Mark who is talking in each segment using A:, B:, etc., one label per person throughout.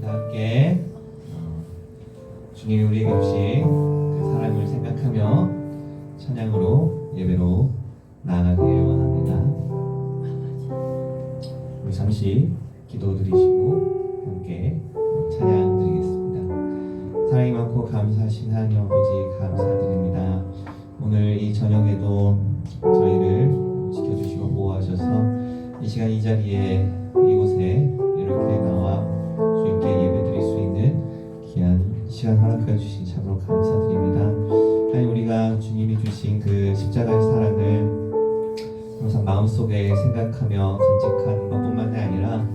A: 다 함께 주님이 우리에게 주신 그 사랑을 생각하며 찬양으로 예배로 나아가길 원합니다. 우리 잠시 기도드리시고 함께 찬양 드리겠습니다. 사랑이 많고 감사하신 하나님 아버지 감사드립니다. 오늘 이 저녁에도 저희를 지켜주시고 보호하셔서 이 시간 이 자리에 이곳에 이렇게 나와 주님께 예배드릴 수 있는 귀한 시간 허락해 주신 참으로 감사드립니다. 하나님, 우리가 주님이 주신 그 십자가의 사랑을 항상 마음속에 생각하며 간직하는 것뿐만이 아니라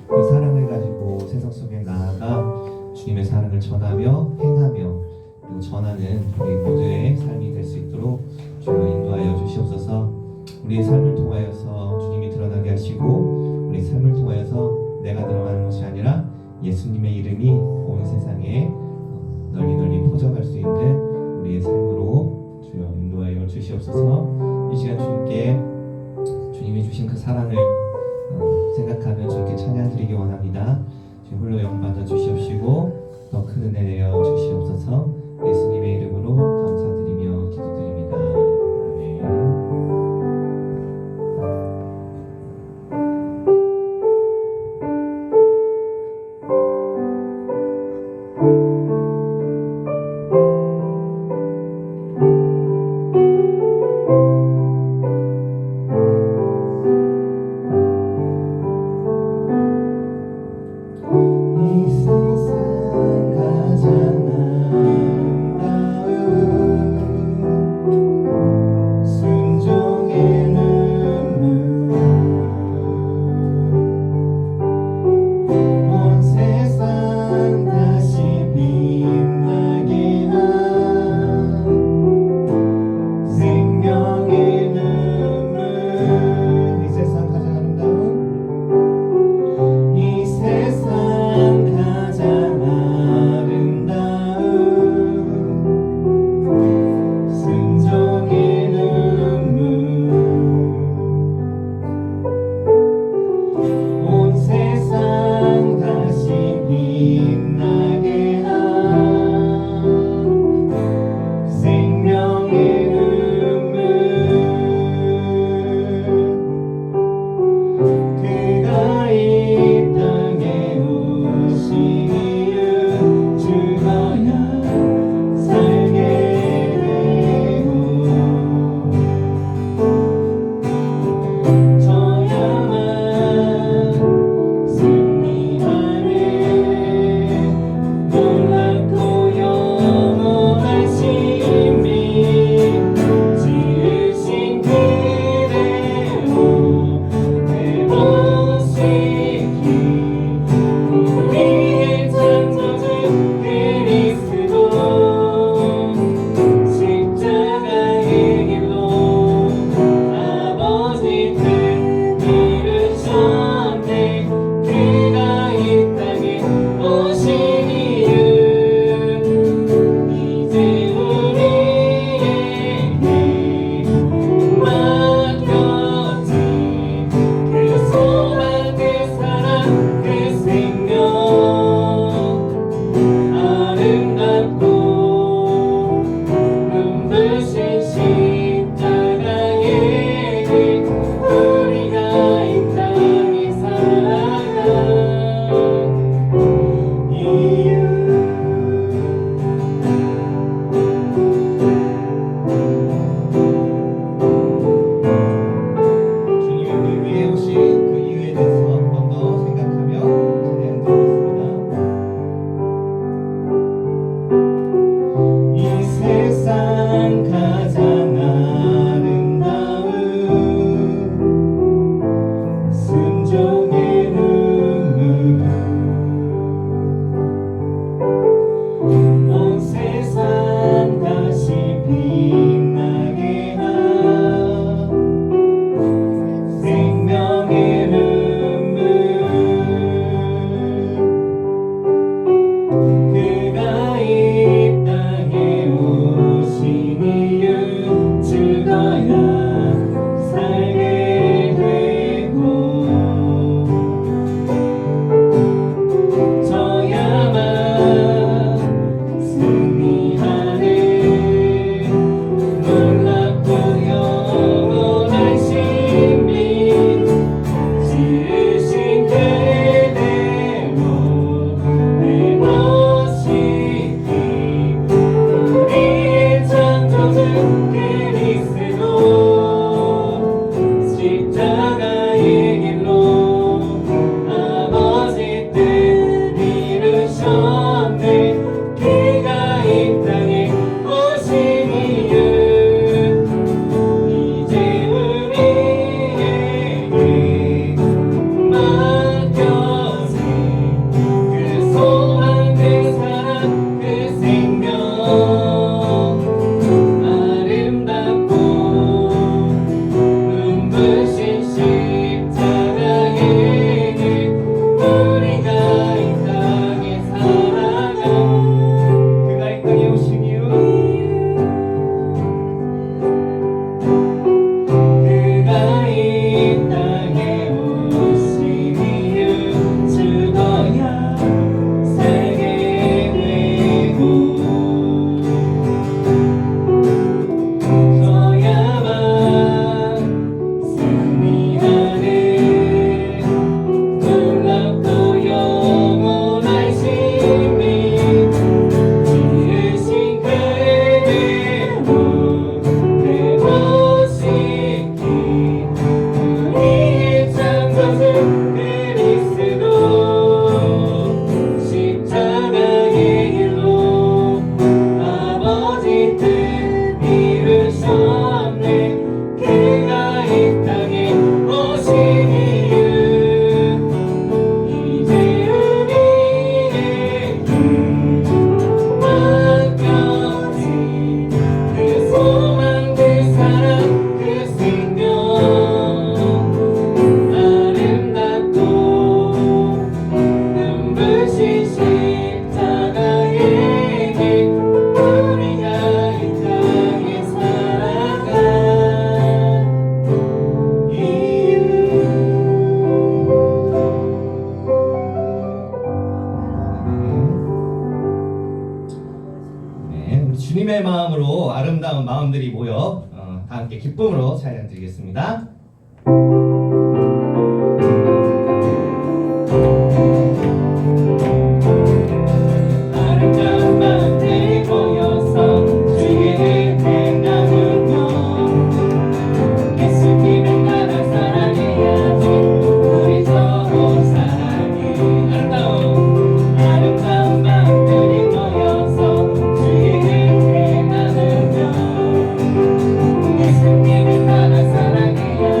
A: 그 사랑을 가지고 세상 속에 나아가 주님의 사랑을 전하며 행하며 그리고 전하는 우리 모두의 삶이 될 수 있도록 주여 인도하여 주시옵소서. 우리의 삶을 통하여서 주님이 드러나게 하시고 우리 삶을 통하여서 내가 드러나는 것이 아니라 예수님의 이름이 온 세상에 널리 퍼져갈 수 있는 우리의 삶으로 주여 인도하여 주시옵소서. 이 시간 주님께 주님이 주신 그 사랑을 생각하며 주님께 찬양드리기 원합니다. 주님 홀로 영받아 주시옵시고 더 큰 은혜 내어 주시옵소서. 예수님의 이름으로 감사드리며 기도드립니다. 아멘.
B: 주님의 마음으로 아름다운 마음들이 모여 다 함께 기쁨으로 찬양 드리겠습니다. 아름다운 마음들이 모여서 주의 은혜 나누며 예수님을 따라 사랑해야지 우리 서로 사랑해. 아름다운 마음들이 모여서 주의 은혜 나누며 예수님을 따라 사랑해야지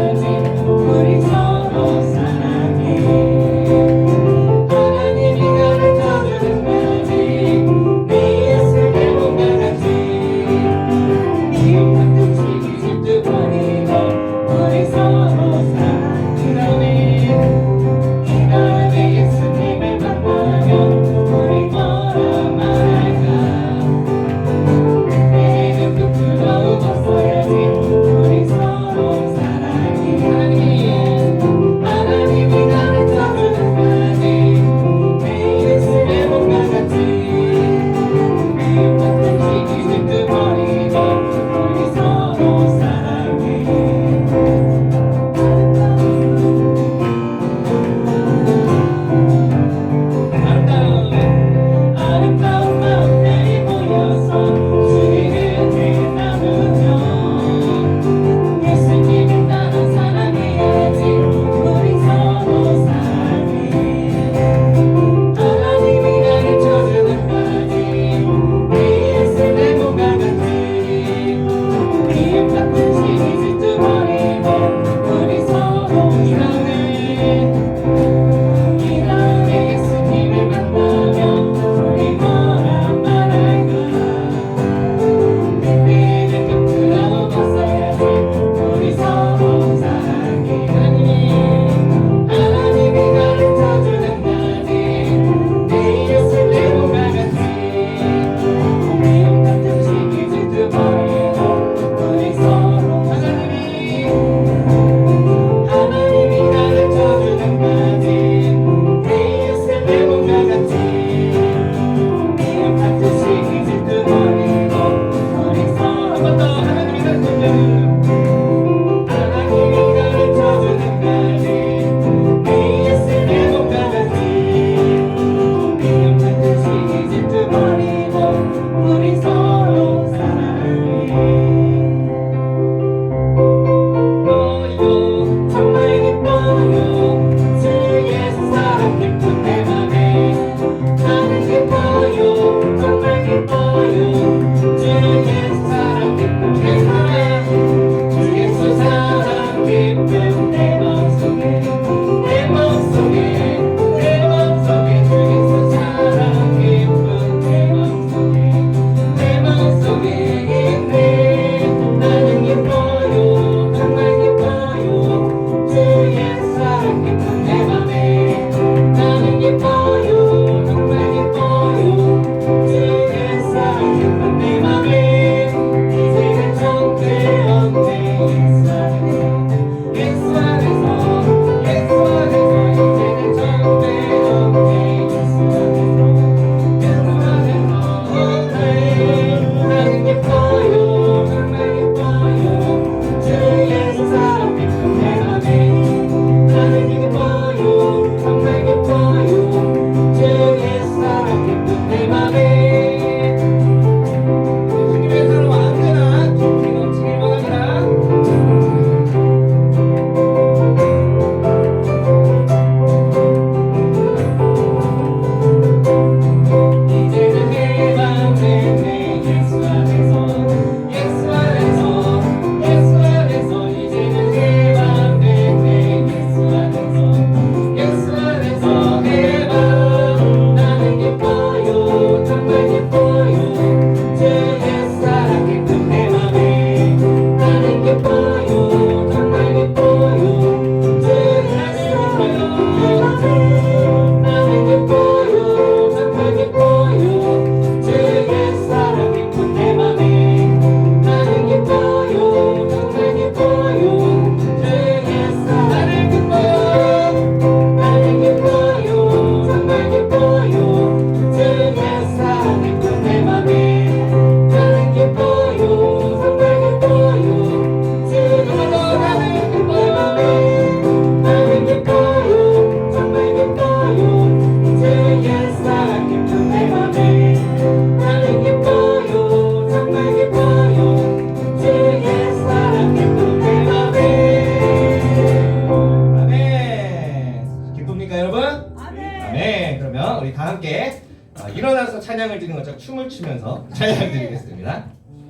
B: 함께 일어나서 찬양을 드리는 것처럼 춤을 추면서 찬양을 드리겠습니다.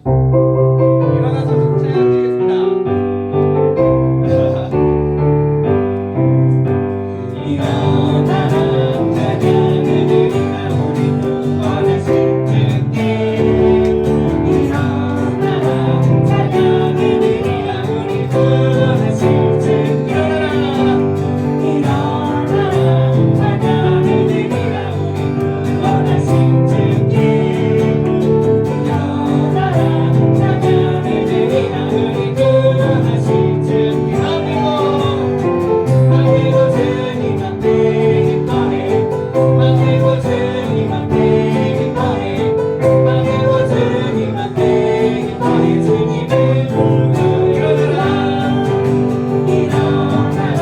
B: 일어나서 찬양 드리겠습니다. 일어나라 찬양을 드리라 우리 구원하신 주께 일어나라 찬양을 드리라 우리 구원하신 주께 일어나라 찬양을 드리라 우리 구원하신 주께 일어나라 찬양을 드리라 우리 구원하신 주께 아멘고 주님 앞에 기뻐해 아멘고 주님 앞에 기뻐해 아멘고 주님 앞에 기뻐해 주님을 일어나라 일어나라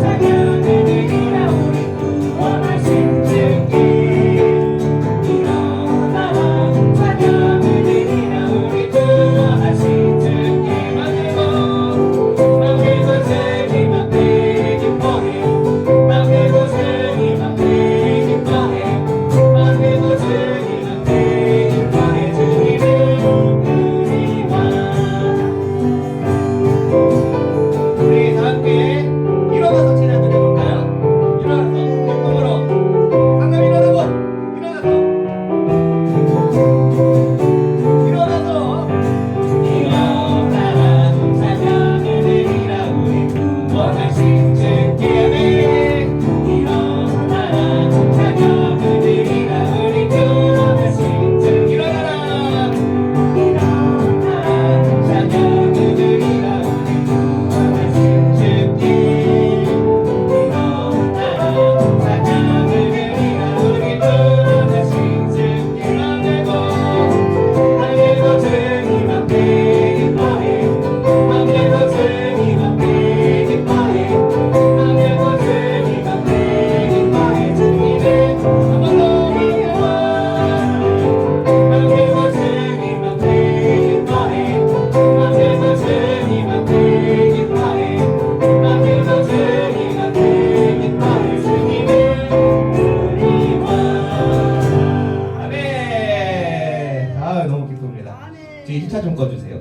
B: 찬양을 드리라 우리 구원하신 주께 일어나라 찬양을 드리라 우리 구원하신 주께 아멘고 주님 앞에 기뻐해 아멘고 주님 앞에 기뻐해 아멘고 주님 앞에 기뻐해 주님을 우리와 우리 다 함께 일어나서 찬양 드려볼까요? 일어나서 기쁨으로 방금 일어나고 일어나서 일어나서 일어나라 찬양을 드리라 우리 구원하신 주께 아멘 일어나라 찬양을 드리라 우리 구원하신 주께 일어나라 일어나라 찬양을 드리라 우리 구원하신 주께 일어나라 찬양을 드리라 우리 구원하신 주께 아멘고 주님 앞에 기뻐해 아멘고 주님 앞에 기뻐해 아멘고 주님 앞에 기뻐해 주님을 한번더 믿어 아멘고 주님 앞에 기뻐해 아멘고 주님 앞에 기뻐해 아멘고 주님 앞에 기뻐해 주님을 우리와 아멘. 너무 기쁩니다. 뒤에 히타 좀 꺼주세요.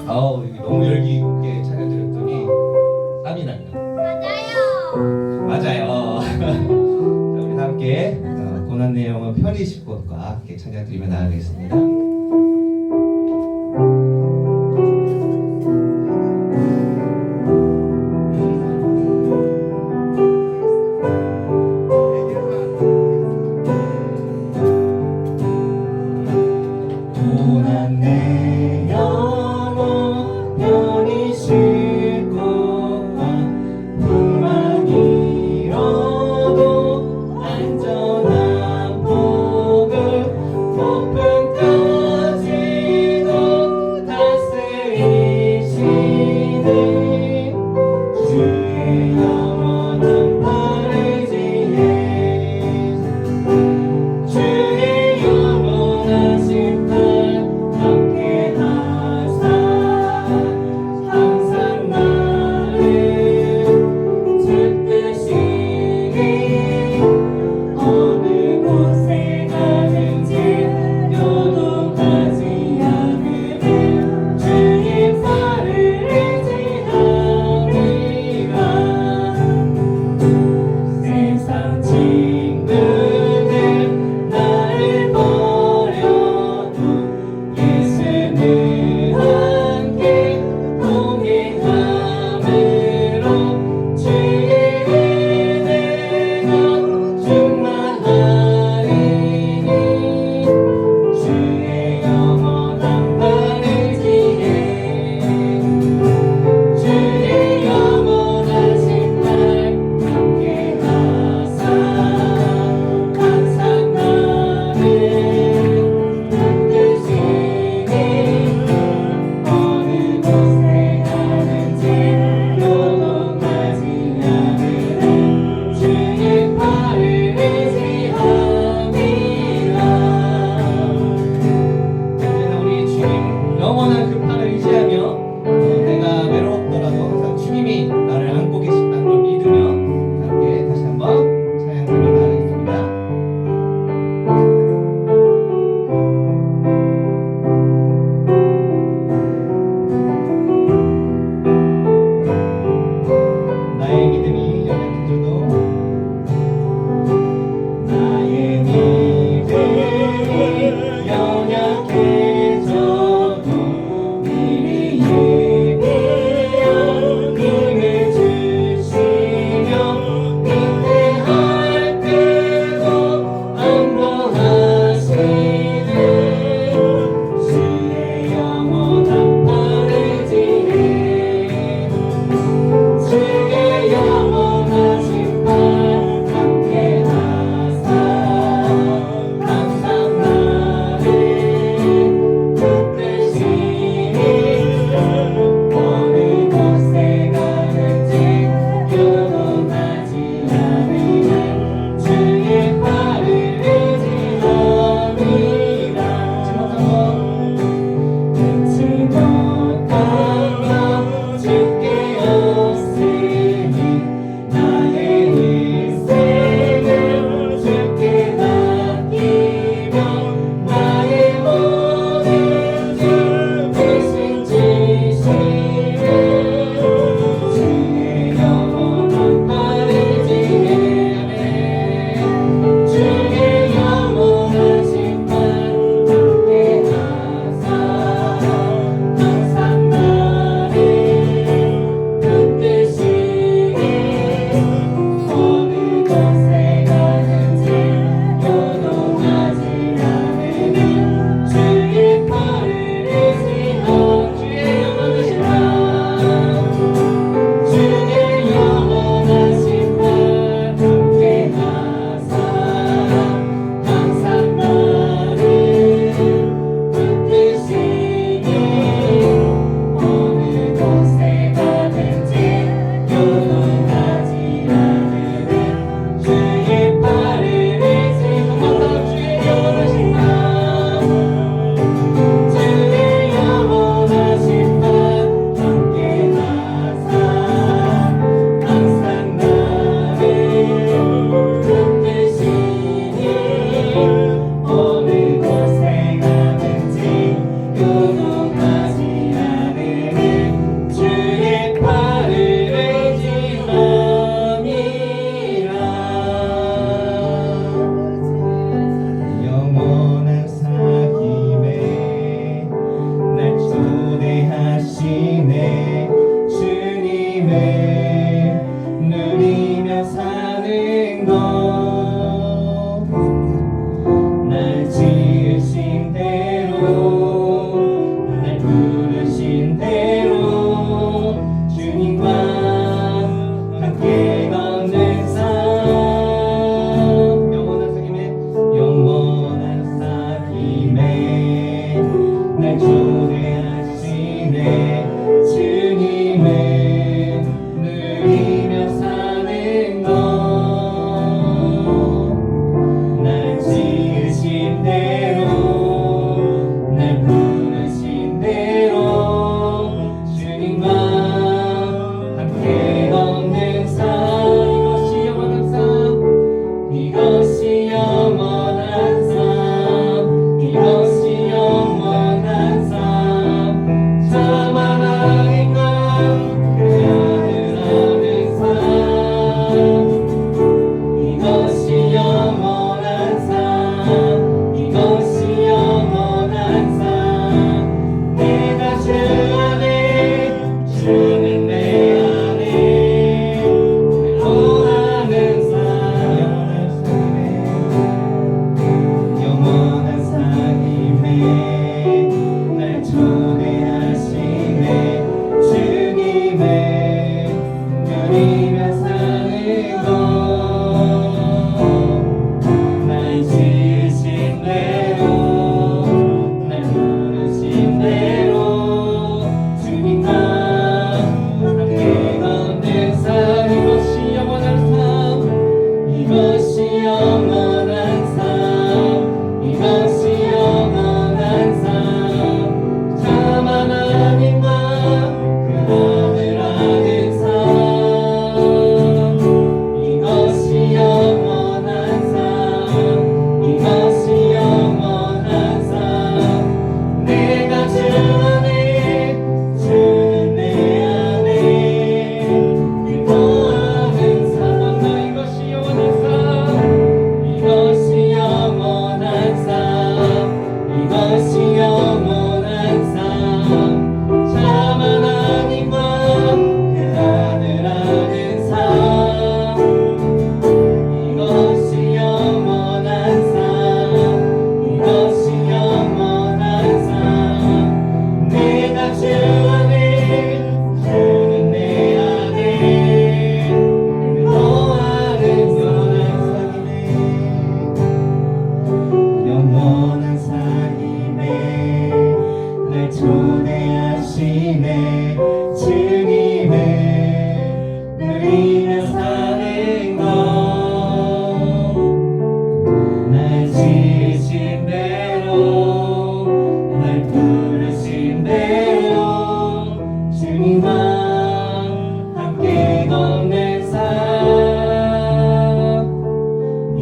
B: 여기 너무 열기 있게 찬양 드렸더니 땀이 나네요. 맞아요. 자, 우리 다 함께 고난 내용은 편히실 곳과 함께 찬양 드리며 나아가겠습니다. 고난 내 영혼 편히 쉴 곳과 불만 잃어도 안전한 복을 높은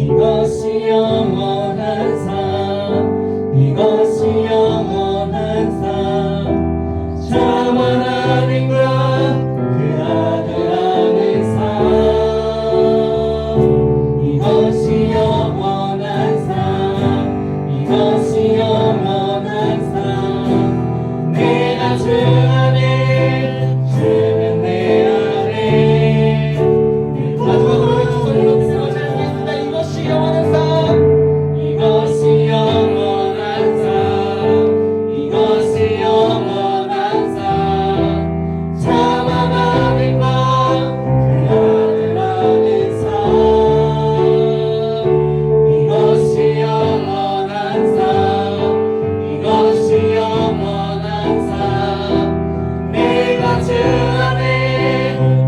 A: 이것이 영원한 삶 이것이 영원한 삶 참 하나님과 그 아들 아는 삶 이것이 영원한 삶 이것이 영원한 삶 내가 주 안에 주는 내 안에
B: 마지막으로 우리 두 손을 높이 들어 찬양하겠습니다. 이것이 영원한 삶
A: 이것이 영원한 삶 이것이 영원한 삶참 하나님과 그 아들 아는 삶 이것이 영원한 삶 이것이 영원한 삶 내가 주 안에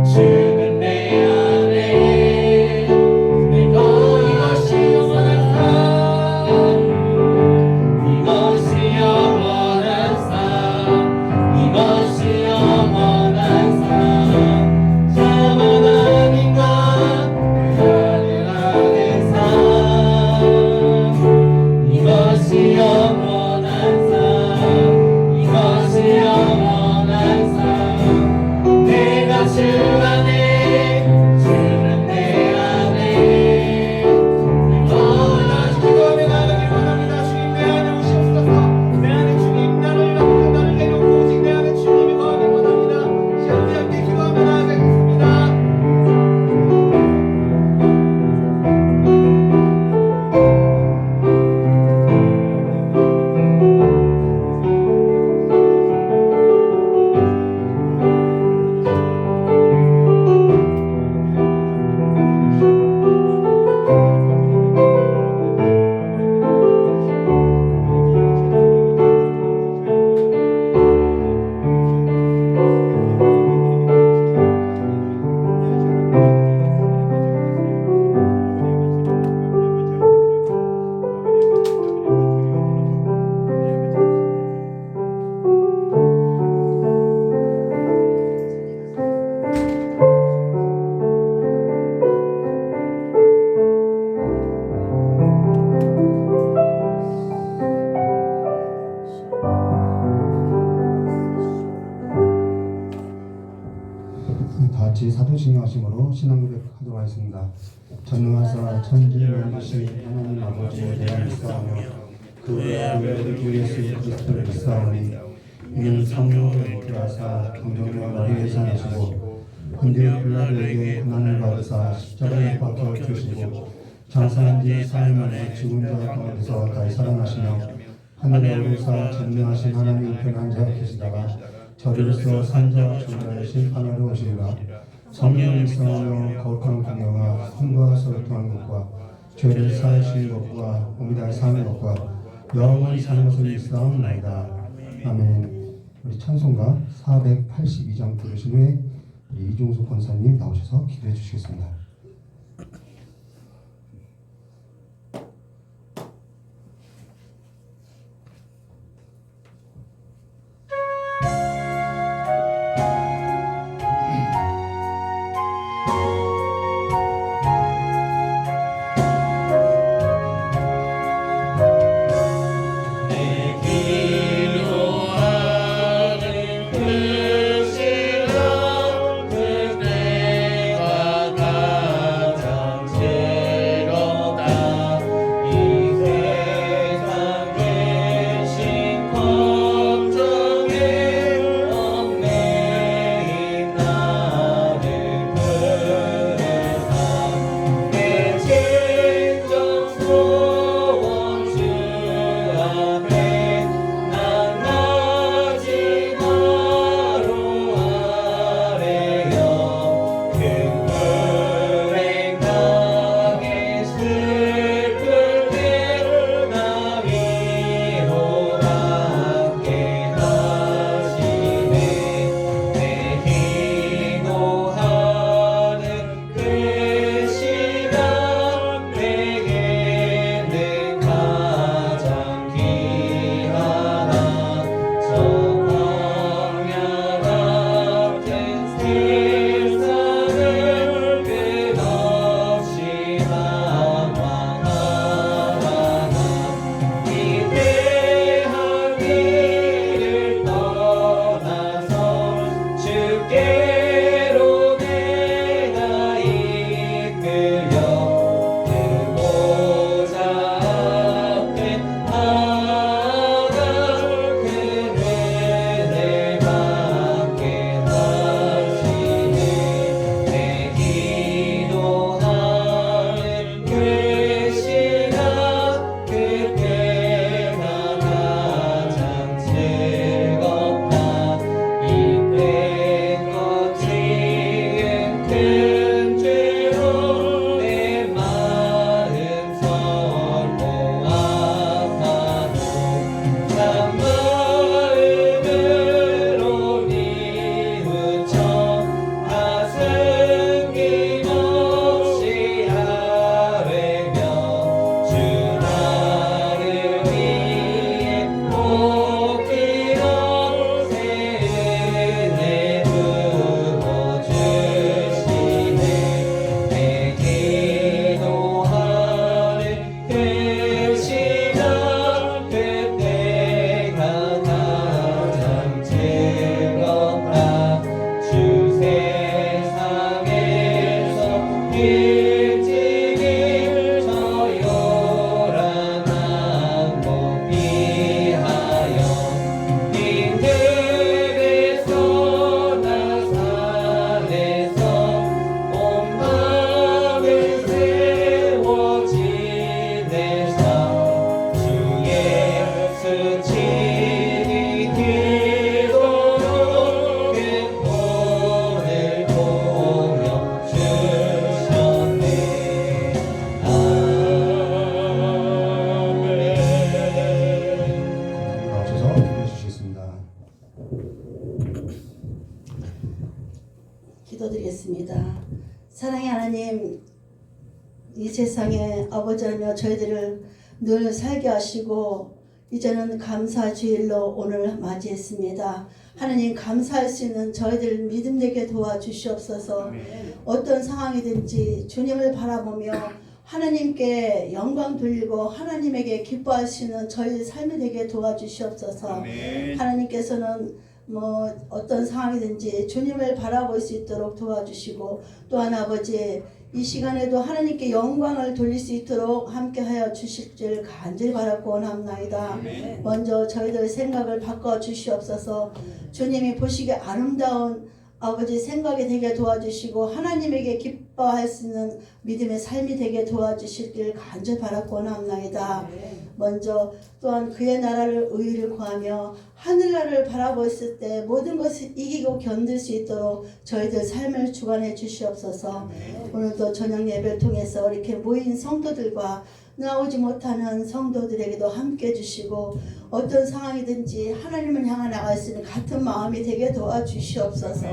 A: 주는 내 안에 이것이 영원한 삶 이것이 영원한 삶 이것이 영원한 삶참 하나님과 그 아들 아는 삶 이것이 영원한 삶 이것이 영원한 삶 내가 주 안에 주는 내 안에
B: 다시 기도하며 나아가길 원합니다. 주님 내 안에 오시옵소서. 내 안에 주님 나를 이루고 나를 내려오고 오직 내 안에 주님이 거하길 원합니다. 시간 우리 함께 기도하며 나아가겠습니다.
C: 다 같이 사도신경 하심으로 신앙 고백하도록 하겠습니다. 전능하사 천지를 만드신 하나님 아버지에 대한 믿사하며 그 외아들 주 예수 그리스도를 믿사하니 이는 성령을 인도하사 경정과 머리에서 내시고 본디오 빌라도에게 고난을 받으사 십자가에 못 박혀 죽으시고 장사한 지 사흘 만에 죽은 자 가운데서 다시 살아나시며 하늘에 오르사 전능하신 하나님 우편한 자 계시다가 저리로서 산자와 중자의 심판하러 오시리라. 성령을 믿사하며 거룩한 공경과 성부와 소통한 것과 죄를 사하시는 것과 몸이 다시 사는 것과 영원히 사는 것을 믿사옵나이다. 아멘. 우리 찬송가 482장 부르신 후에 우리 이종숙 권사님 나오셔서 기도해 주시겠습니다.
A: 기도하는 그 시간 그때가
D: 세상에 아버지 하나님 저희들을 늘 살게 하시고 이제는 감사 주일로 오늘 맞이했습니다. 하나님 감사할 수 있는 저희들 믿음 되게 도와주시옵소서. 어떤 상황이든지 주님을 바라보며 하나님께 영광 돌리고 하나님에게 기뻐할 수 있는 저희 삶이 되게 도와주시옵소서. 하나님께서는 어떤 상황이든지 주님을 바라볼 수 있도록 도와주시고 또한 아버지 이 시간에도 하나님께 영광을 돌릴 수 있도록 함께하여 주실 줄 간절히 바라고 원합나이다. 먼저 저희들 생각을 바꿔 주시옵소서. 주님이 보시기에 아름다운 아버지 생각이 되게 도와주시고 하나님에게 기뻐할 수 있는 믿음의 삶이 되게 도와주실 길 간절히 바라고 원합나이다. 먼저 또한 그의 나라를 의를 구하며 하늘나라를 바라보았을 때 모든 것을 이기고 견딜 수 있도록 저희들 삶을 주관해 주시옵소서. 오늘도 저녁 예배를 통해서 이렇게 모인 성도들과 나오지 못하는 성도들에게도 함께 해주시고 어떤 상황이든지 하나님을 향해 나갈 수 있는 같은 마음이 되게 도와주시옵소서.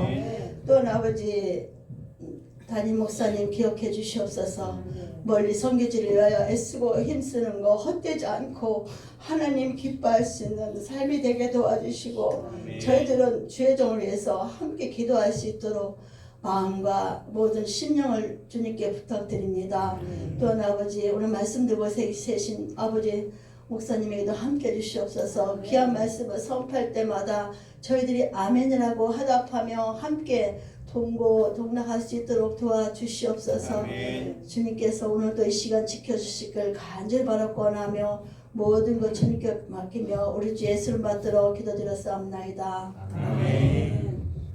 D: 또한 아버지 담임 목사님 기억해 주시옵소서. 멀리 선교지를 위하여 애쓰고 힘쓰는 거 헛되지 않고 하나님 기뻐할 수 있는 삶이 되게 도와주시고 저희들은 주의 종을 위해서 함께 기도할 수 있도록 마음과 모든 심령을 주님께 부탁드립니다. 또한 아버지 오늘 말씀 듣고 세신 아버지 목사님에게도 함께 해주시옵소서. 귀한 말씀을 선포할 때마다 저희들이 아멘이라고 화답하며 함께 동고동락할 수 있도록 도와주시옵소서. 주님께서 오늘도 이 시간 지켜주실 걸 간절히 바라고 원하며 모든 것 주님께 맡기며 우리 주 예수를 받들어 기도드렸사옵나이다.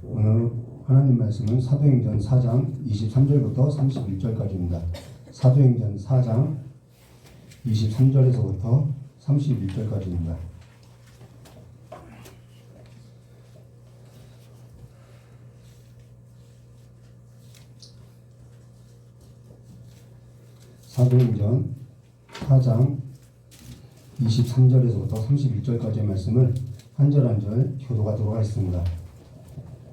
C: 오늘 하나님 말씀은 사도행전 4장 23절부터 31절까지입니다. 사도행전 4장 23절에서부터 31절까지입니다. 사도행전 4장 23절에서부터 31절까지의 말씀을 한 절 한 절 교도하도록 하겠습니다.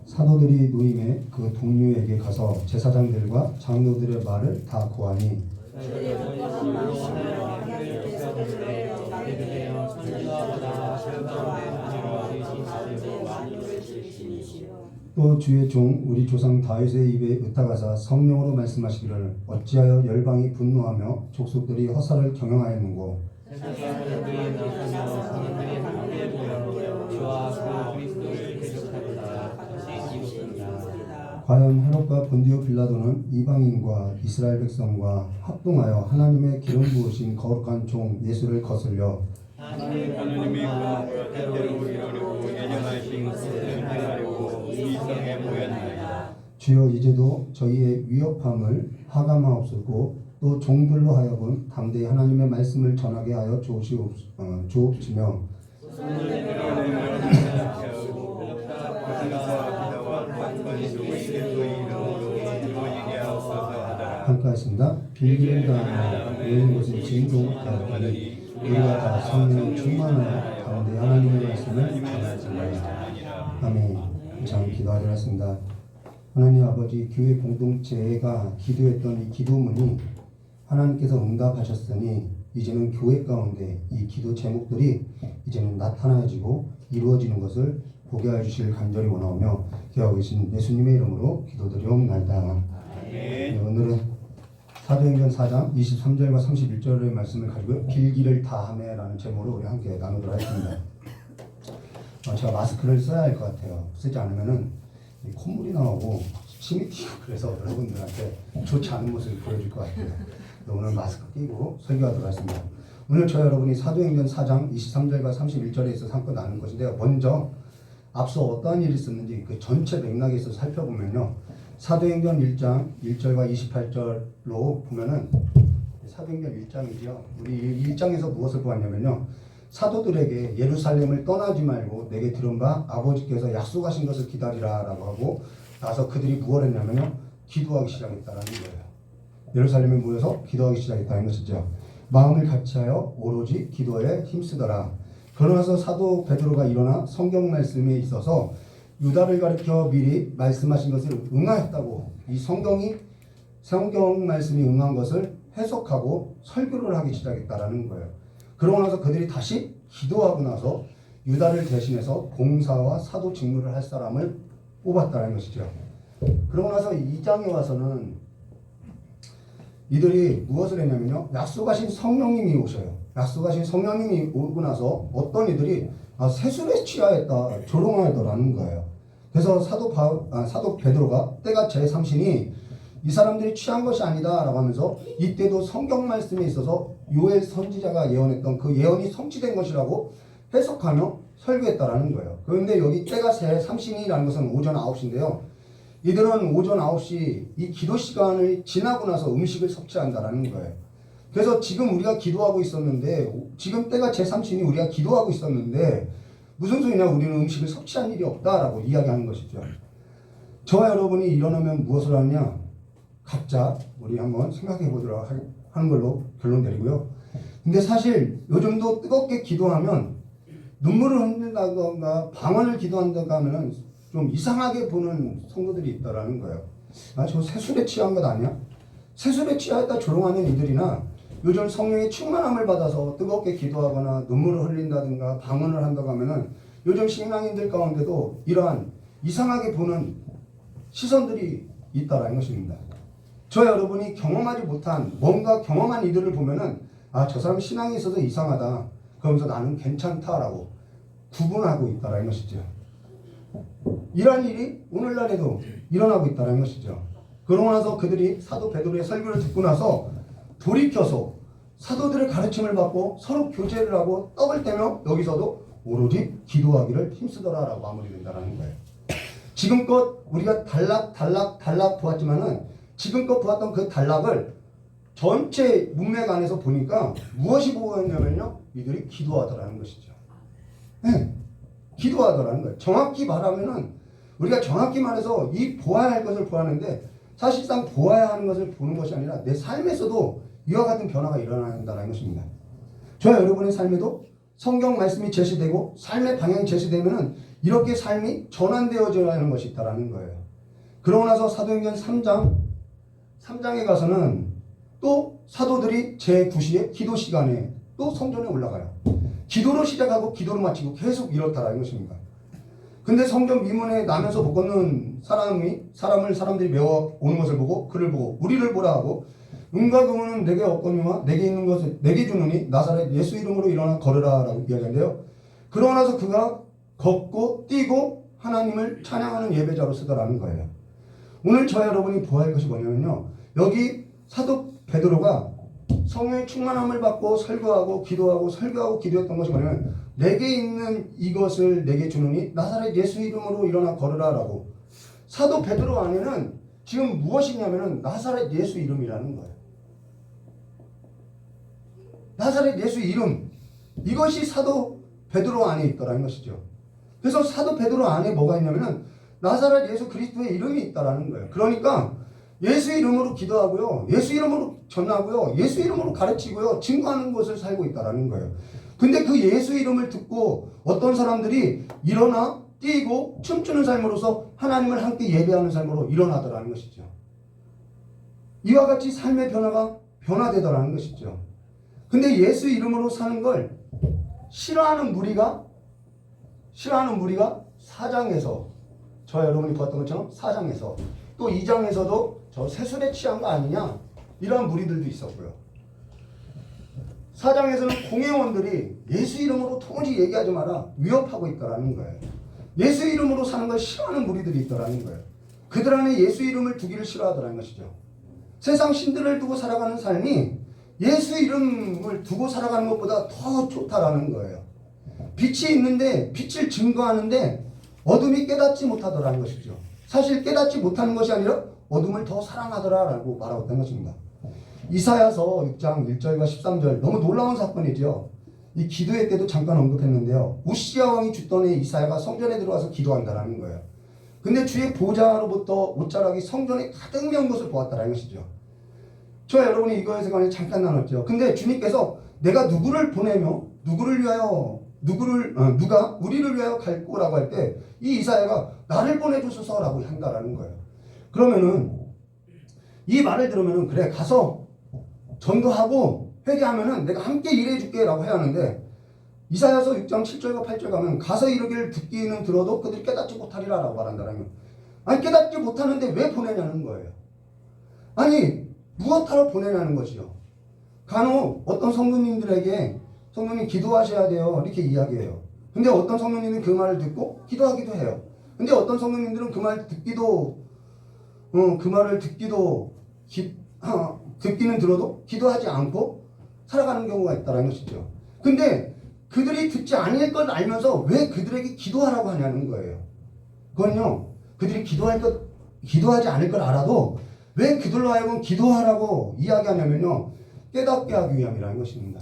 C: 사도들이 노임에 그 동료에게 가서 제사장들과 장로들의 말을 다 고하니 또 주의 종 우리 조상 다윗의 입에 의탁하사 성령으로 말씀하시기를 어찌하여 열방이 분노하며 족속들이 허사를 경영하였는고 과연 헤롯과 본디오 빌라도는 이방인과 이스라엘 백성과 합동하여 하나님의 기름 부으신 거룩한 종 예수를 거슬려
E: 하나님의 뜻대로 이루려고 예정하신 것을 행하려고 이성에 모였나이다.
C: 주여 이제도 저희의 위협함을 하감하옵소서. 또 종들로 하여금 담대히 하나님의 말씀을 전하게 하여 주옵시며 함께하겠습니다. 빌기를 다하며 모든 것을 진동하더니 우리가 다 성령 충만하여 가운데 하나님의 말씀을 전하지니라. 아멘. 참 기도하겠습니다. 하나님 아버지 교회 공동체가 기도했던 이 기도문이 하나님께서 응답하셨으니 이제는 교회 가운데 이 기도 제목들이 이제는 나타나지고 이루어지는 것을 보게 해주실 간절히 원하오며 기도하고 계신 예수님의 이름으로 기도드리옵나이다. 네, 오늘은 사도행전 4장 23절과 31절의 말씀을 가지고 빌기를 다하매라는 제목으로 우리 함께 나누도록 하겠습니다. 제가 마스크를 써야 할 것 같아요. 쓰지 않으면은 콧물이 나오고 침이 튀고 그래서 여러분들한테 좋지 않은 모습을 보여줄 것 같아요. 오늘 마스크 끼고 설교하도록 하겠습니다. 오늘 저 여러분이 사도행전 4장 23절과 31절에 있어서 한껏 나눈 것인데요. 먼저 앞서 어떠한 일이 있었는지 그 전체 맥락에 있어서 살펴보면요. 사도행전 1장 1절과 28절로 보면은 사도행전 1장이죠. 우리 1장에서 무엇을 보았냐면요. 사도들에게 예루살렘을 떠나지 말고 내게 들은 바 아버지께서 약속하신 것을 기다리라 라고 하고 나서 그들이 무엇 했냐면요. 기도하기 시작했다라는 거예요. 예루살렘에 모여서 기도하기 시작했다는 것이죠. 마음을 같이하여 오로지 기도에 힘쓰더라. 그러나서 사도 베드로가 일어나 성경 말씀에 있어서 유다를 가리켜 미리 말씀하신 것을 응하였다고 이 성경 말씀이 응한 것을 해석하고 설교를 하기 시작했다라는 거예요. 그러고 나서 그들이 다시 기도하고 나서 유다를 대신해서 봉사와 사도 직무를 할 사람을 뽑았다는 것이죠. 그러고 나서 2장에 와서는 이들이 무엇을 했냐면요, 약속하신 성령님이 오셔요. 약속하신 성령님이 오고 나서 어떤 이들이 세술에 취하였다, 조롱하더라는 거예요. 그래서 사도 베드로가 때가 제3신이 이 사람들이 취한 것이 아니다 라고 하면서 이때도 성경 말씀에 있어서 요엘 선지자가 예언했던 그 예언이 성취된 것이라고 해석하며 설교했다라는 거예요. 그런데 여기 때가 제3신이라는 것은 오전 9시인데요. 이들은 오전 9시 이 기도 시간을 지나고 나서 음식을 섭취한다라는 거예요. 그래서 지금 우리가 기도하고 있었는데, 지금 때가 제3신이 우리가 기도하고 있었는데 무슨 소리냐, 우리는 음식을 섭취한 일이 없다라고 이야기하는 것이죠. 저와 여러분이 일어나면 무엇을 하느냐, 각자 우리 한번 생각해 보도록 하는 걸로 결론 내리고요. 근데 사실 요즘도 뜨겁게 기도하면 눈물을 흘린다던가 방언을 기도한다가 하면은 좀 이상하게 보는 성도들이 있다라는 거예요. 저 세술에 취한 것 아니야? 세술에 취하였다 조롱하는 이들이나 요즘 성령의 충만함을 받아서 뜨겁게 기도하거나 눈물을 흘린다든가 방언을 한다고 하면은 요즘 신앙인들 가운데도 이러한 이상하게 보는 시선들이 있다라는 것입니다. 저 여러분이 경험하지 못한 뭔가 경험한 이들을 보면은 저 사람 신앙이 있어서 이상하다, 그러면서 나는 괜찮다라고 구분하고 있다라는 것이죠. 이러한 일이 오늘날에도 일어나고 있다는 것이죠. 그러고 나서 그들이 사도 베드로의 설교를 듣고 나서 돌이켜서 사도들의 가르침을 받고 서로 교제를 하고 떡을 떼며 여기서도 오로지 기도하기를 힘쓰더라라고 마무리된다는 거예요. 지금껏 우리가 단락 보았지만은 지금껏 보았던 그 단락을 전체 문맥 안에서 보니까 무엇이 보였냐면요, 이들이 기도하더라는 것이죠. 네, 기도하더라는 거예요. 정확히 말하면은 우리가 정확히 말해서 이 보아야 할 것을 보았는데 사실상 보아야 하는 것을 보는 것이 아니라 내 삶에서도 이와 같은 변화가 일어난다는 것입니다. 저와 여러분의 삶에도 성경 말씀이 제시되고 삶의 방향이 제시되면은 이렇게 삶이 전환되어져야 하는 것이 있다라는 거예요. 그러고 나서 사도행전 3장에 가서는 또 사도들이 제9시에 기도 시간에 또 성전에 올라가요. 기도로 시작하고 기도로 마치고 계속 이렇다라는 것입니다. 근데 성전 미문에 나면서 못 걷는 사람들이 메워 오는 것을 보고 그를 보고 우리를 보라 하고 은과 금은 내게 없거니와 내게 있는 것을 내게 주느니 나사렛 예수 이름으로 일어나 걸으라 라고 이야기하는데요. 그러고 나서 그가 걷고 뛰고 하나님을 찬양하는 예배자로 쓰더라는 거예요. 오늘 저와 여러분이 보아야 할 것이 뭐냐면요, 여기 사도 베드로가 성령의 충만함을 받고 설교하고 기도하고 설교하고 기도했던 것이 뭐냐면 내게 있는 이것을 내게 주느니 나사렛 예수 이름으로 일어나 걸으라 라고. 사도 베드로 안에는 지금 무엇이냐면은 나사렛 예수 이름이라는 거예요. 나사렛 예수 이름, 이것이 사도 베드로 안에 있더라는 것이죠. 그래서 사도 베드로 안에 뭐가 있냐면은 나사렛 예수 그리스도의 이름이 있다라는 거예요. 그러니까 예수 이름으로 기도하고요, 예수 이름으로 전하고요, 예수 이름으로 가르치고요, 증거하는 것을 살고 있다라는 거예요. 근데 그 예수 이름을 듣고 어떤 사람들이 일어나 뛰고 춤추는 삶으로서 하나님을 함께 예배하는 삶으로 일어나더라는 것이죠. 이와 같이 삶의 변화되더라는 것이죠. 근데 예수 이름으로 사는 걸 싫어하는 무리가 4장에서 저와 여러분이 보았던 것처럼 4장에서 또 2장에서도 저 세술에 취한 거 아니냐, 이런 무리들도 있었고요. 4장에서는 공회원들이 예수 이름으로 도무지 얘기하지 마라 위협하고 있다라는 거예요. 예수 이름으로 사는 걸 싫어하는 무리들이 있다라는 거예요. 그들 안에 예수 이름을 두기를 싫어하더라는 것이죠. 세상 신들을 두고 살아가는 삶이 예수 이름을 두고 살아가는 것보다 더 좋다라는 거예요. 빛이 있는데 빛을 증거하는데 어둠이 깨닫지 못하더라는 것이죠. 사실 깨닫지 못하는 것이 아니라 어둠을 더 사랑하더라라고 말하고 있다는 것입니다. 이사야서 6장 1절과 13절, 너무 놀라운 사건이죠. 이 기도회 때도 잠깐 언급했는데요. 우시야 왕이 죽던 해 이사야가 성전에 들어와서 기도한다라는 거예요. 근데 주의 보좌로부터 옷자락이 성전에 가득 메운 것을 보았다라는 것이죠. 저와 여러분이 이거에서 관해 잠깐 나눴죠. 근데 주님께서 내가 누구를 보내며 누가 우리를 위하여 갈 거라고 할 때 이 이사야가 나를 보내주소서라고 한다라는 거예요. 그러면은 이 말을 들으면은 그래 가서 전도하고 회개하면은 내가 함께 일해줄게 라고 해야 하는데, 이사야서 6장 7절과 8절 가면 가서 이르기를 듣기는 들어도 그들이 깨닫지 못하리라 라고 말한다는 거예요. 아니 깨닫지 못하는데 왜 보내냐는 거예요. 아니 무엇하러 보내냐는 것이요. 간혹 어떤 성도님들에게 성도님 기도하셔야 돼요 이렇게 이야기해요. 근데 어떤 성도님은 그 말을 듣고 기도하기도 해요. 근데 어떤 성도님들은 그 말 듣기도 그 말을 듣기는 들어도 기도하지 않고 살아가는 경우가 있다는 것이죠. 근데 그들이 듣지 않을 걸 알면서 왜 그들에게 기도하라고 하냐는 거예요. 그건요, 그들이 기도하지 않을 걸 알아도 왜 그들로 하여금 기도하라고 이야기하냐면요, 깨닫게 하기 위함이라는 것입니다.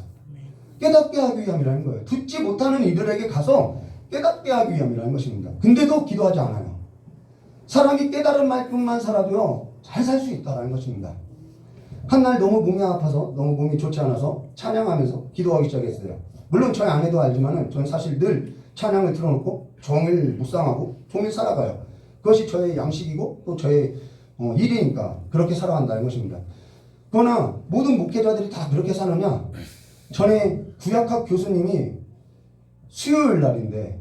C: 깨닫게 하기 위함이라는 거예요. 듣지 못하는 이들에게 가서 깨닫게 하기 위함이라는 것입니다. 근데도 기도하지 않아요. 사람이 깨달은 말뿐만 살아도요, 잘 살 수 있다는 것입니다. 한날 너무 몸이 아파서, 너무 몸이 좋지 않아서 찬양하면서 기도하기 시작했어요. 물론 저희 아내도 알지만은 저는 사실 늘 찬양을 틀어놓고 종일 묵상하고 종일 살아가요. 그것이 저의 양식이고 또 저의 일이니까 그렇게 살아간다는 것입니다. 그러나 모든 목회자들이 다 그렇게 사느냐? 전에 구약학 교수님이 수요일 날인데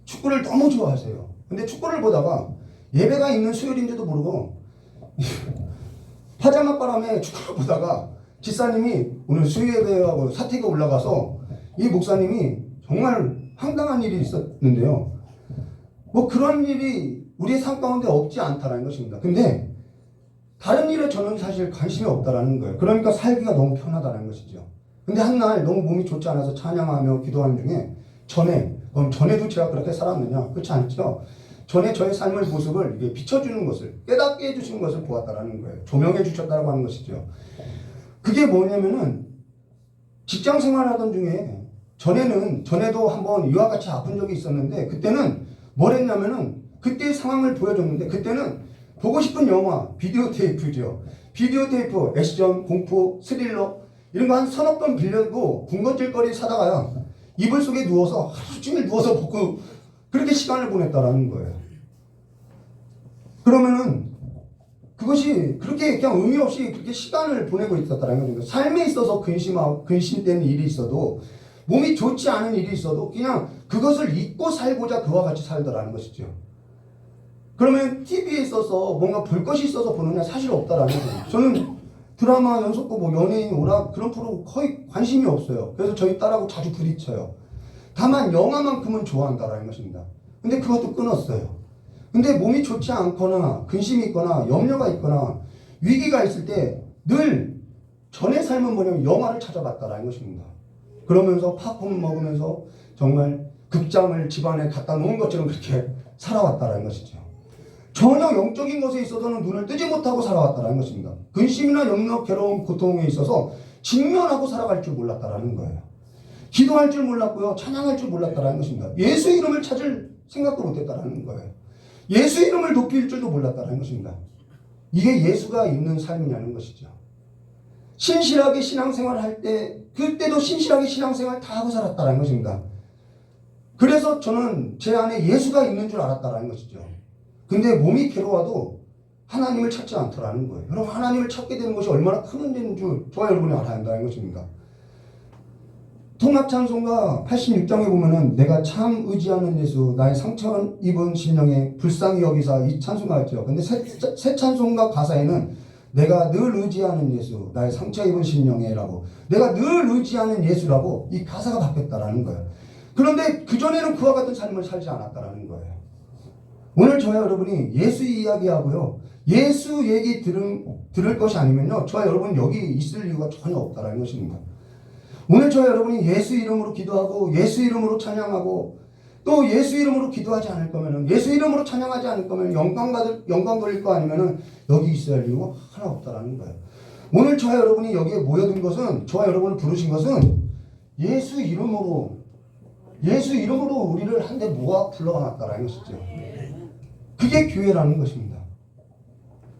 C: 축구를 너무 좋아하세요. 근데 축구를 보다가 예배가 있는 수요일인지도 모르고 파자마 바람에 축구를 보다가 집사님이 오늘 수요예배하고 사택에 올라가서 이 목사님이 정말 황당한 일이 있었는데요. 뭐 그런 일이 우리의 삶 가운데 없지 않다라는 것입니다. 근데 다른 일에 저는 사실 관심이 없다라는 거예요. 그러니까 살기가 너무 편하다는 것이죠. 근데 한날 너무 몸이 좋지 않아서 찬양하며 기도하는 중에 그럼 전에도 제가 그렇게 살았느냐? 그렇지 않죠. 전에 저의 삶의 모습을 이게 비춰주는 것을, 깨닫게 해주시는 것을 보았다라는 거예요. 조명해 주셨다고 하는 것이죠. 그게 뭐냐면은 직장 생활하던 중에 전에도 한번 이와 같이 아픈 적이 있었는데, 그때는 뭘 했냐면은 그때의 상황을 보여줬는데, 그때는 보고 싶은 영화, 비디오 테이프죠. 비디오 테이프, 액션, 공포, 스릴러 이런 거 한 서너 번 빌려고 군것질거리 사다가요 이불 속에 누워서 하루 종일 누워서 보고 그렇게 시간을 보냈다라는 거예요. 그러면은 그것이 그렇게 그냥 의미 없이 그렇게 시간을 보내고 있었다는 거죠. 삶에 있어서 근심되는 일이 있어도, 몸이 좋지 않은 일이 있어도 그냥 그것을 잊고 살고자 그와 같이 살더라는 것이죠. 그러면 TV에 있어서 뭔가 볼 것이 있어서 보느냐? 사실 없다라는 거예요. 저는 드라마, 연속극, 뭐 연예인, 오락 그런 프로 거의 관심이 없어요. 그래서 저희 딸하고 자주 부딪혀요. 다만 영화만큼은 좋아한다라는 것입니다. 근데 그것도 끊었어요. 근데 몸이 좋지 않거나 근심이 있거나 염려가 있거나 위기가 있을 때 늘 전의 삶은 뭐냐면 영화를 찾아봤다라는 것입니다. 그러면서 팝콘 먹으면서 정말 극장을 집안에 갖다 놓은 것처럼 그렇게 살아왔다라는 것이죠. 전혀 영적인 것에 있어서는 눈을 뜨지 못하고 살아왔다라는 것입니다. 근심이나 염려, 괴로움, 고통에 있어서 직면하고 살아갈 줄 몰랐다라는 거예요. 기도할 줄 몰랐고요, 찬양할 줄 몰랐다라는 것입니다. 예수 이름을 찾을 생각도 못했다라는 거예요. 예수 이름을 높일 줄도 몰랐다라는 것입니다. 이게 예수가 있는 삶이냐는 것이죠. 신실하게 신앙생활을 할 때, 그때도 신실하게 신앙생활 다 하고 살았다라는 것입니다. 그래서 저는 제 안에 예수가 있는 줄 알았다라는 것이죠. 근데 몸이 괴로워도 하나님을 찾지 않더라는 거예요. 여러분, 하나님을 찾게 되는 것이 얼마나 큰 은혜인 줄 저와 여러분이 알아야 한다는 것입니다. 통합찬송가 86장에 보면은 내가 참 의지하는 예수, 나의 상처 입은 심령에 불쌍히 여기사, 이 찬송가 있죠. 근데 새 찬송가 가사에는 내가 늘 의지하는 예수, 나의 상처 입은 심령에라고, 내가 늘 의지하는 예수라고 이 가사가 바뀌었다라는 거예요. 그런데 그전에는 그와 같은 삶을 살지 않았다라는 거예요. 오늘 저와 여러분이 예수 이야기하고요, 예수 얘기 들을 것이 아니면요, 저와 여러분 여기 있을 이유가 전혀 없다라는 것입니다. 오늘 저와 여러분이 예수 이름으로 기도하고 예수 이름으로 찬양하고 또 예수 이름으로 기도하지 않을 거면은, 예수 이름으로 찬양하지 않을 거면 영광 돌릴 거 아니면은 여기 있어야 할 이유가 하나 없다라는 거예요. 오늘 저와 여러분이 여기에 모여든 것은, 저와 여러분을 부르신 것은 예수 이름으로 우리를 한데 모아 불러놨다라는 것이죠. 그게 교회라는 것입니다.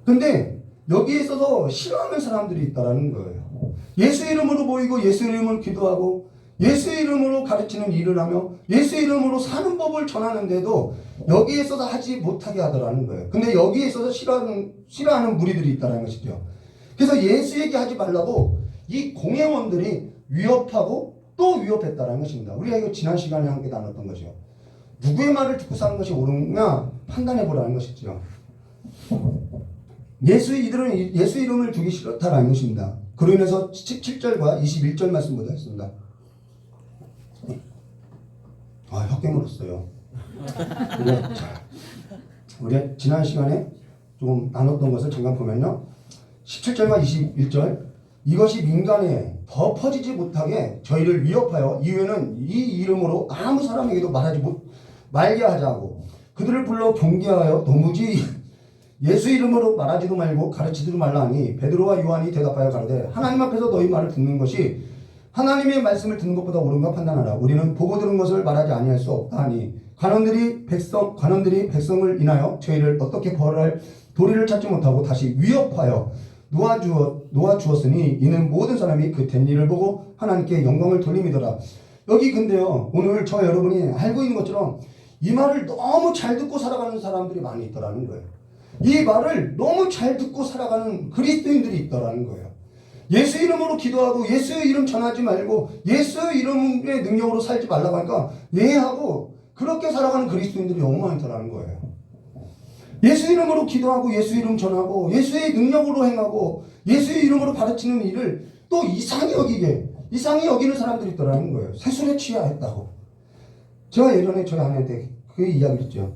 C: 근데 여기에 있어서 싫어하는 사람들이 있다라는 거예요. 예수 이름으로 모이고 예수 이름으로 기도하고 예수 이름으로 가르치는 일을 하며 예수 이름으로 사는 법을 전하는데도 여기에 있어서 하지 못하게 하더라는 거예요. 근데 여기에 있어서 싫어하는 무리들이 있다는 것이죠. 그래서 예수 얘기하지 말라고 이 공회원들이 위협하고 또 위협했다는 것입니다. 우리가 이거 지난 시간에 함께 나눴던 것이요. 누구의 말을 듣고 사는 것이 옳으냐 판단해 보라는 것이죠. 예수 이름을 두기 싫다라는 것입니다. 그로 인해서 17절과 21절 말씀 보겠습니다. 혓 깨물었어요. 우리가 지난 시간에 조금 나눴던 것을 잠깐 보면요. 17절과 21절 이것이 민간에 더 퍼지지 못하게 저희를 위협하여 이후에는 이 이름으로 아무 사람에게도 말게 하자고 그들을 불러 경계하여 도무지 예수 이름으로 말하지도 말고 가르치지도 말라 하니 베드로와 요한이 대답하여 가로되 하나님 앞에서 너희 말을 듣는 것이 하나님의 말씀을 듣는 것보다 옳은가 판단하라. 우리는 보고 들은 것을 말하지 아니할 수 없다 하니 관원들이 백성을 인하여 저희를 어떻게 벌할 도리를 찾지 못하고 다시 위협하여 놓아주었으니 이는 모든 사람이 그 된 일을 보고 하나님께 영광을 돌림이더라. 여기 근데요 오늘 저 여러분이 알고 있는 것처럼 이 말을 너무 잘 듣고 살아가는 사람들이 많이 있더라는 거예요. 이 말을 너무 잘 듣고 살아가는 그리스도인들이 있더라는 거예요. 예수 이름으로 기도하고 예수의 이름 전하지 말고 예수의 이름의 능력으로 살지 말라고 하니까 예하고 그렇게 살아가는 그리스도인들이 너무 많더라는 거예요. 예수 이름으로 기도하고 예수 이름 전하고 예수의 능력으로 행하고 예수의 이름으로 가르치는 일을 또 이상히 여기는 사람들이 있더라는 거예요. 세술에 취하했다고. 제가 예전에 저희 아내한테 그 이야기를 했죠.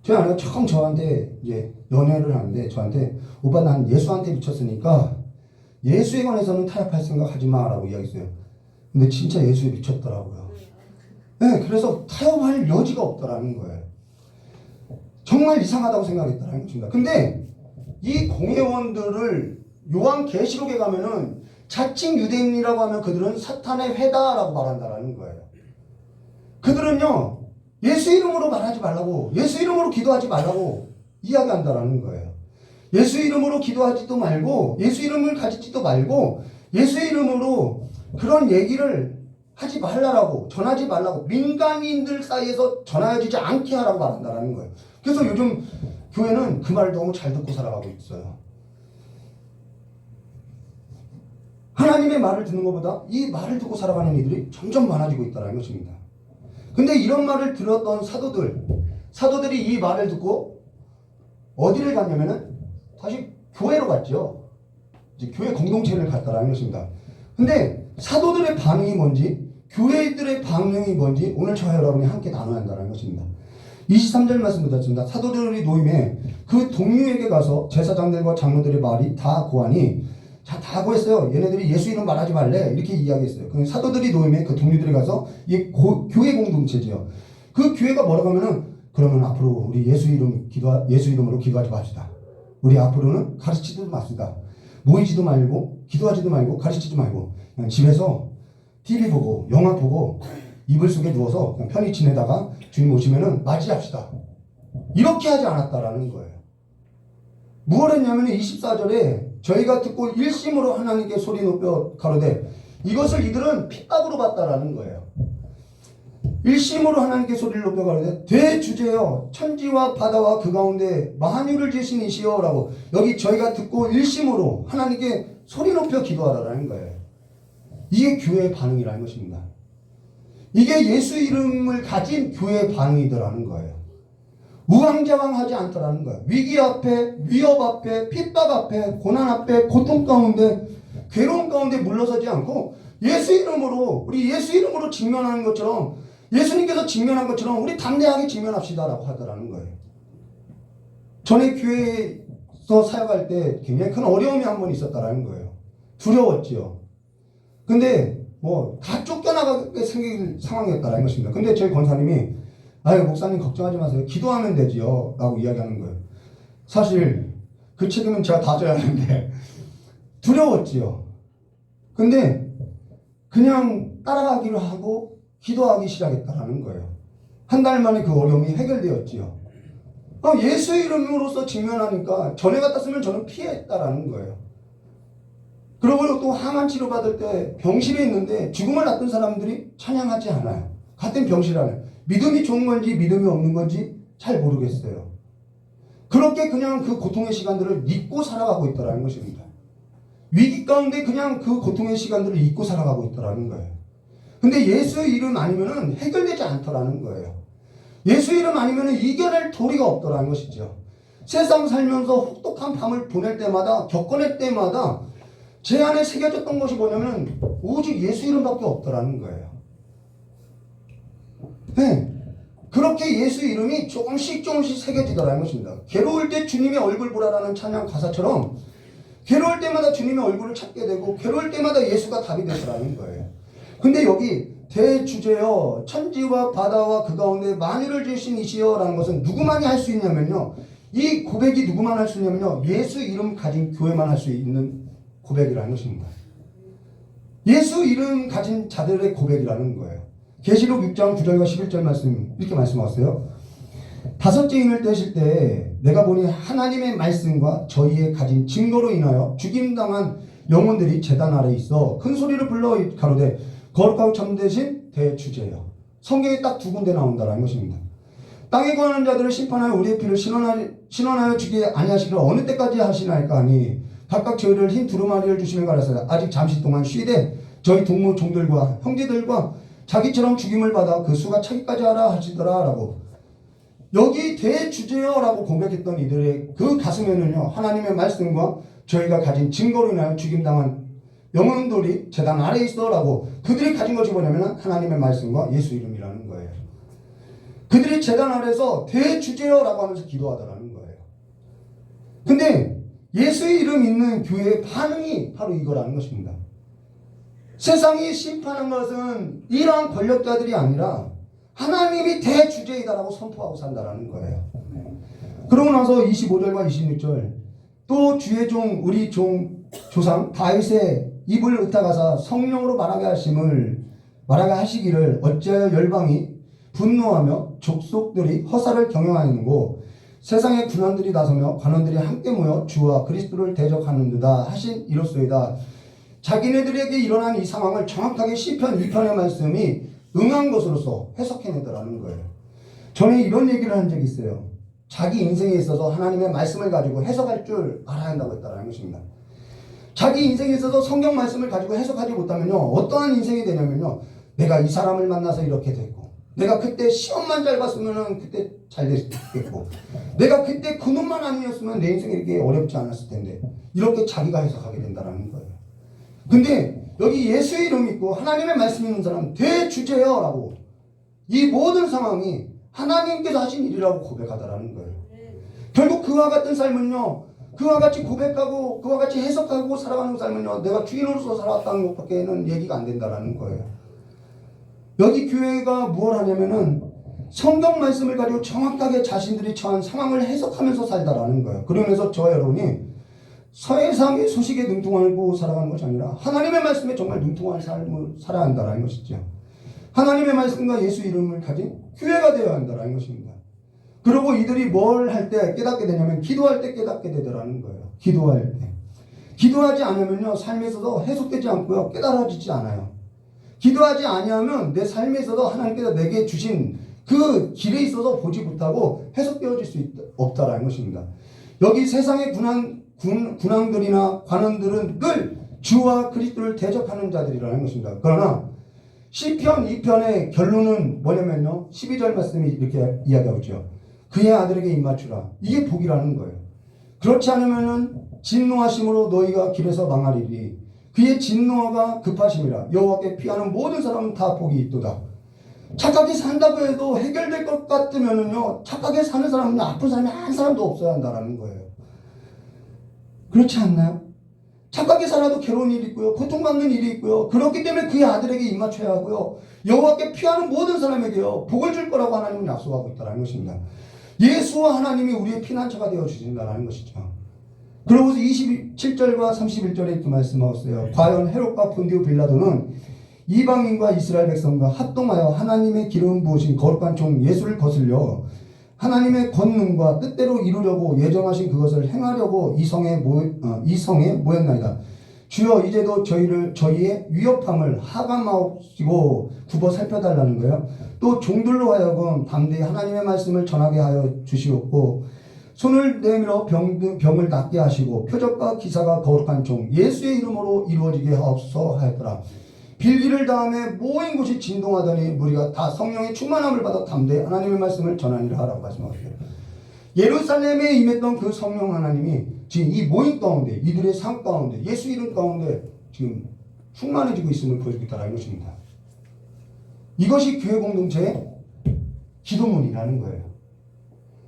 C: 저희 아내가 처음 저한테 이제 연애를 하는데 저한테 오빠 난 예수한테 미쳤으니까 예수에 관해서는 타협할 생각 하지 마라고 이야기했어요. 근데 진짜 예수에 미쳤더라고요. 네, 그래서 타협할 여지가 없더라는 거예요. 정말 이상하다고 생각했다는 것입니다. 근데 이 공회원들을 요한계시록에 가면은 자칭 유대인이라고 하면 그들은 사탄의 회다라고 말한다라는 거예요. 그들은요 예수 이름으로 말하지 말라고 예수 이름으로 기도하지 말라고 이야기한다라는 거예요. 예수 이름으로 기도하지도 말고 예수 이름을 가지지도 말고 예수 이름으로 그런 얘기를 하지 말라라고 전하지 말라고 민간인들 사이에서 전하여지지 않게 하라고 말한다라는 거예요. 그래서 요즘 교회는 그 말을 너무 잘 듣고 살아가고 있어요. 하나님의 말을 듣는 것보다 이 말을 듣고 살아가는 이들이 점점 많아지고 있다는 것입니다. 근데 이런 말을 들었던 사도들이 이 말을 듣고 어디를 갔냐면은 다시 교회로 갔죠. 이제 교회 공동체를 갔다라는 것입니다. 근데 사도들의 반응이 뭔지 교회들의 반응이 뭔지 오늘 저와 여러분이 함께 나눠야 한다는 것입니다. 23절 말씀 듣습니다. 사도들이 모임에 그 동료에게 가서 제사장들과 장로들의 말이 다 고하니 다 고했어요. 얘네들이 예수 이름 말하지 말래 이렇게 이야기했어요. 그 사도들이 모임에 그 동료들이 가서 이 교회 공동체지요. 그 교회가 뭐라고 하면은 그러면 앞으로 우리 예수 이름으로 기도하지 맙시다. 우리 앞으로는 가르치지도 맙시다. 모이지도 말고 기도하지도 말고 가르치지도 말고 그냥 집에서 TV 보고 영화 보고 이불 속에 누워서 그냥 편히 지내다가 주님 오시면은 맞이합시다. 이렇게 하지 않았다라는 거예요. 무엇 했냐면 24절에 저희가 듣고 일심으로 하나님께 소리 높여 가로되 이것을 이들은 핍박으로 봤다라는 거예요. 일심으로 하나님께 소리를 높여 가로되 대주제여 천지와 바다와 그 가운데 만유를 지으신 이시여 라고 여기 저희가 듣고 일심으로 하나님께 소리 높여 기도하라는 거예요. 이게 교회의 반응이라는 것입니다. 이게 예수 이름을 가진 교회의 반응이더라는 거예요. 우왕좌왕하지 않더라는 거예요. 위기 앞에, 위협 앞에, 핍박 앞에, 고난 앞에, 고통 가운데, 괴로움 가운데 물러서지 않고 예수 이름으로 우리 예수 이름으로 직면하는 것처럼 예수님께서 직면한 것처럼 우리 담대하게 직면합시다라고 하더라는 거예요. 전에 교회에서 사역할 때 굉장히 큰 어려움이 한 번 있었다라는 거예요. 두려웠지요. 근데 다 쫓겨나가게 생길 상황이었다라는 것입니다. 근데 저희 권사님이 아유 목사님 걱정하지 마세요. 기도하면 되지요 라고 이야기하는 거예요. 사실 그 책임은 제가 다 져야 하는데 두려웠지요. 근데 그냥 따라가기로 하고 기도하기 시작했다라는 거예요. 한 달 만에 그 어려움이 해결되었지요. 예수 이름으로서 직면하니까 전에 같았으면 저는 피했다라는 거예요. 그리고 또 항암 치료 받을 때 병실에 있는데 죽음을 놨던 사람들이 찬양하지 않아요. 같은 병실 안에 믿음이 좋은 건지 믿음이 없는 건지 잘 모르겠어요. 그렇게 그냥 그 고통의 시간들을 잊고 살아가고 있다는 것입니다. 위기 가운데 그냥 그 고통의 시간들을 잊고 살아가고 있더라는 거예요. 근데 예수 이름 아니면은 해결되지 않더라는 거예요. 예수 이름 아니면은 이겨낼 도리가 없더라는 것이죠. 세상 살면서 혹독한 밤을 보낼 때마다, 겪어낼 때마다 제 안에 새겨졌던 것이 뭐냐면 오직 예수 이름밖에 없더라는 거예요. 네. 그렇게 예수 이름이 조금씩 새겨지더라는 것입니다. 괴로울 때 주님의 얼굴 보라라는 찬양 가사처럼 괴로울 때마다 주님의 얼굴을 찾게 되고 괴로울 때마다 예수가 답이 되더라는 거예요. 근데 여기 대주제여 천지와 바다와 그 가운데 만유를 지으신 이시여 라는 것은 누구만이 할 수 있냐면요, 이 고백이 누구만 할 수 있냐면요, 예수 이름 가진 교회만 할 수 있는 고백이라는 것입니다. 예수 이름 가진 자들의 고백이라는 거예요. 계시록 6장 9절과 11절 말씀 이렇게 말씀하세요. 다섯째 인을 떼실 때 내가 보니 하나님의 말씀과 저희의 가진 증거로 인하여 죽임당한 영혼들이 제단 아래 있어 큰 소리를 불러 가로되 거룩하고 참되신 대주제여. 성경에 딱 두 군데 나온다는 것입니다. 땅에 거하는 자들을 심판하여 우리의 피를 신원하여 주게 아니하시기를 어느 때까지 하시나이까 하니 각각 저희를 흰 두루마리를 주시면 가라사대 아직 잠시 동안 쉬되 저희 동무 종들과 형제들과 자기처럼 죽임을 받아 그 수가 차기까지 하라 하시더라 라고. 여기 대주제여라고 공격했던 이들의 그 가슴에는요, 하나님의 말씀과 저희가 가진 증거로 인하여 죽임당한 영혼들이 제단 아래에 있어 라고, 그들이 가진 것이 뭐냐면 하나님의 말씀과 예수 이름이라는 거예요. 그들이 제단 아래에서 대주제여라고 하면서 기도하더라는 거예요. 근데 예수의 이름 있는 교회의 반응이 바로 이거라는 것입니다. 세상이 심판한 것은 이러한 권력자들이 아니라 하나님이 대주제이다라고 선포하고 산다라는 거예요. 그러고 나서 25절과 26절 또 주의 종 우리 종 조상 다윗의 입을 의탁하사 성령으로 말하게 하시기를 어찌하여 열방이 분노하며 족속들이 허사를 경영하였는고 세상의 군왕들이 나서며 관원들이 함께 모여 주와 그리스도를 대적하는 듯다 하신 이로소이다. 자기네들에게 일어난 이 상황을 정확하게 시편 2편의 말씀이 응한 것으로서 해석해내더라는 거예요. 저는 이런 얘기를 한 적이 있어요. 자기 인생에 있어서 하나님의 말씀을 가지고 해석할 줄 알아야 한다고 했다는 것입니다. 자기 인생에 있어서 성경 말씀을 가지고 해석하지 못하면요, 어떠한 인생이 되냐면요, 내가 이 사람을 만나서 이렇게 됐고, 내가 그때 시험만 잘 봤으면 그때 잘 됐겠고, 내가 그때 그 놈만 아니었으면 내 인생이 이렇게 어렵지 않았을 텐데, 이렇게 자기가 해석하게 된다는 거예요. 근데 여기 예수 이름 있고 하나님의 말씀 있는 사람은 대주제여 라고, 이 모든 상황이 하나님께서 하신 일이라고 고백하더라는 거예요. 결국 그와 같은 삶은요, 그와 같이 고백하고 그와 같이 해석하고 살아가는 삶은요, 내가 주인으로서 살아왔다는 것밖에는 얘기가 안 된다는 거예요. 여기 교회가 무엇을 하냐면은 성경 말씀을 가지고 정확하게 자신들이 처한 상황을 해석하면서 살다라는 거예요. 그러면서 저 여러분이 세상의 소식에 능통하고 살아가는 것이 아니라 하나님의 말씀에 정말 능통한 삶을 살아야 한다는 것이죠. 하나님의 말씀과 예수 이름을 가진 교회가 되어야 한다는 것입니다. 그리고 이들이 뭘 할 때 깨닫게 되냐면 기도할 때 깨닫게 되더라는 거예요. 기도할 때. 기도하지 않으면요, 삶에 있어서 해석되지 않고요, 깨달아지지 않아요. 기도하지 아니하면 내 삶에 있어서 하나님께서 내게 주신 그 길에 있어서 보지 못하고 해석되어질 수 없다라는 것입니다. 여기 세상의 군왕들이나 관원들은 늘 주와 그리스도를 대적하는 자들이라는 것입니다. 그러나 시편 2편의 결론은 뭐냐면요, 12절 말씀이 이렇게 이야기하고 있죠. 그의 아들에게 입맞추라. 이게 복이라는 거예요. 그렇지 않으면은 진노하심으로 너희가 길에서 망하리니 그의 진노가 급하심이라. 여호와께 피하는 모든 사람은 다 복이 있도다. 착하게 산다고 해도 해결될 것 같으면은요, 착하게 사는 사람은 아픈 사람이 한 사람도 없어야 한다라는 거예요. 그렇지 않나요? 착하게 살아도 괴로운 일이 있고요, 고통받는 일이 있고요. 그렇기 때문에 그의 아들에게 입맞춰야 하고요, 여호와께 피하는 모든 사람에게요, 복을 줄 거라고 하나님은 약속하고 있다는 것입니다. 예수와 하나님이 우리의 피난처가 되어 주신다는 것이죠. 그러고서 27절과 31절에 이렇게 말씀하셨어요. 과연 헤롯과 본디오 빌라도는 이방인과 이스라엘 백성과 합동하여 하나님의 기름 부으신 거룩한 종 예수를 거슬려 하나님의 권능과 뜻대로 이루려고 예정하신 그것을 행하려고 이 성에 모였나이다. 주여 이제도 저희의 위협함을 하감하시고 굽어 살펴달라는 거예요. 또 종들로 하여금 담대히 하나님의 말씀을 전하게 하여 주시옵고 손을 내밀어 병을 낫게 하시고 표적과 기사가 거룩한 종 예수의 이름으로 이루어지게 하옵소서 하였더라. 빌기를 다음에 모인 곳이 진동하더니 무리가 다 성령의 충만함을 받아 담대히 하나님의 말씀을 전하니라 라고 말씀하셨어요. 예루살렘에 임했던 그 성령 하나님이 지금 이 모임 가운데, 이들의 삶 가운데, 예수 이름 가운데 지금 충만해지고 있음을 보여주고 있다는 것입니다. 이것이 교회 공동체의 기도문이라는 거예요.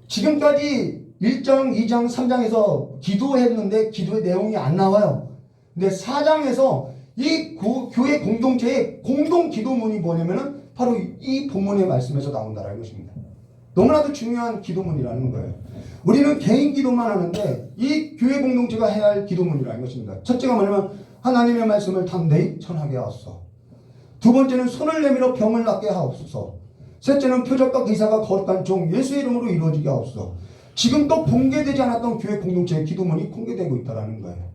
C: 지금까지 1장, 2장, 3장에서 기도했는데 기도의 내용이 안 나와요. 근데 4장에서 이 교회 공동체의 공동 기도문이 뭐냐면은 바로 이 본문의 말씀에서 나온다는 것입니다. 너무나도 중요한 기도문이라는 거예요. 우리는 개인 기도만 하는데 이 교회 공동체가 해야 할 기도문이라는 것입니다. 첫째가 뭐냐면 하나님의 말씀을 담대히 전하게 하옵소서. 두 번째는 손을 내밀어 병을 낫게 하옵소서. 셋째는 표적과 기사가 거룩한 종 예수의 이름으로 이루어지게 하옵소서. 지금 또 공개되지 않았던 교회 공동체의 기도문이 공개되고 있다는 거예요.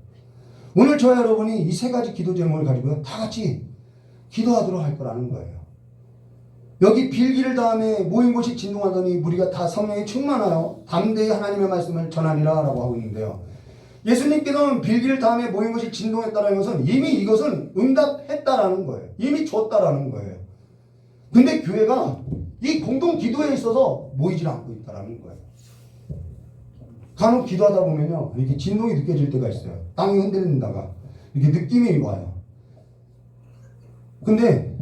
C: 오늘 저와 여러분이 이 세 가지 기도 제목을 가지고 다 같이 기도하도록 할 거라는 거예요. 여기 빌기를 다음에 모인 곳이 진동하더니 무리가 다 성령에 충만하여 담대히 하나님의 말씀을 전하니라 라고 하고 있는데요. 예수님께서는 빌기를 다음에 모인 것이 진동했다는 것은 이미 이것은 응답했다라는 거예요. 이미 줬다라는 거예요. 근데 교회가 이 공동 기도에 있어서 모이질 않고 있다라는 거예요. 간혹 기도하다 보면요, 이렇게 진동이 느껴질 때가 있어요. 땅이 흔들린다가 이렇게 느낌이 와요. 근데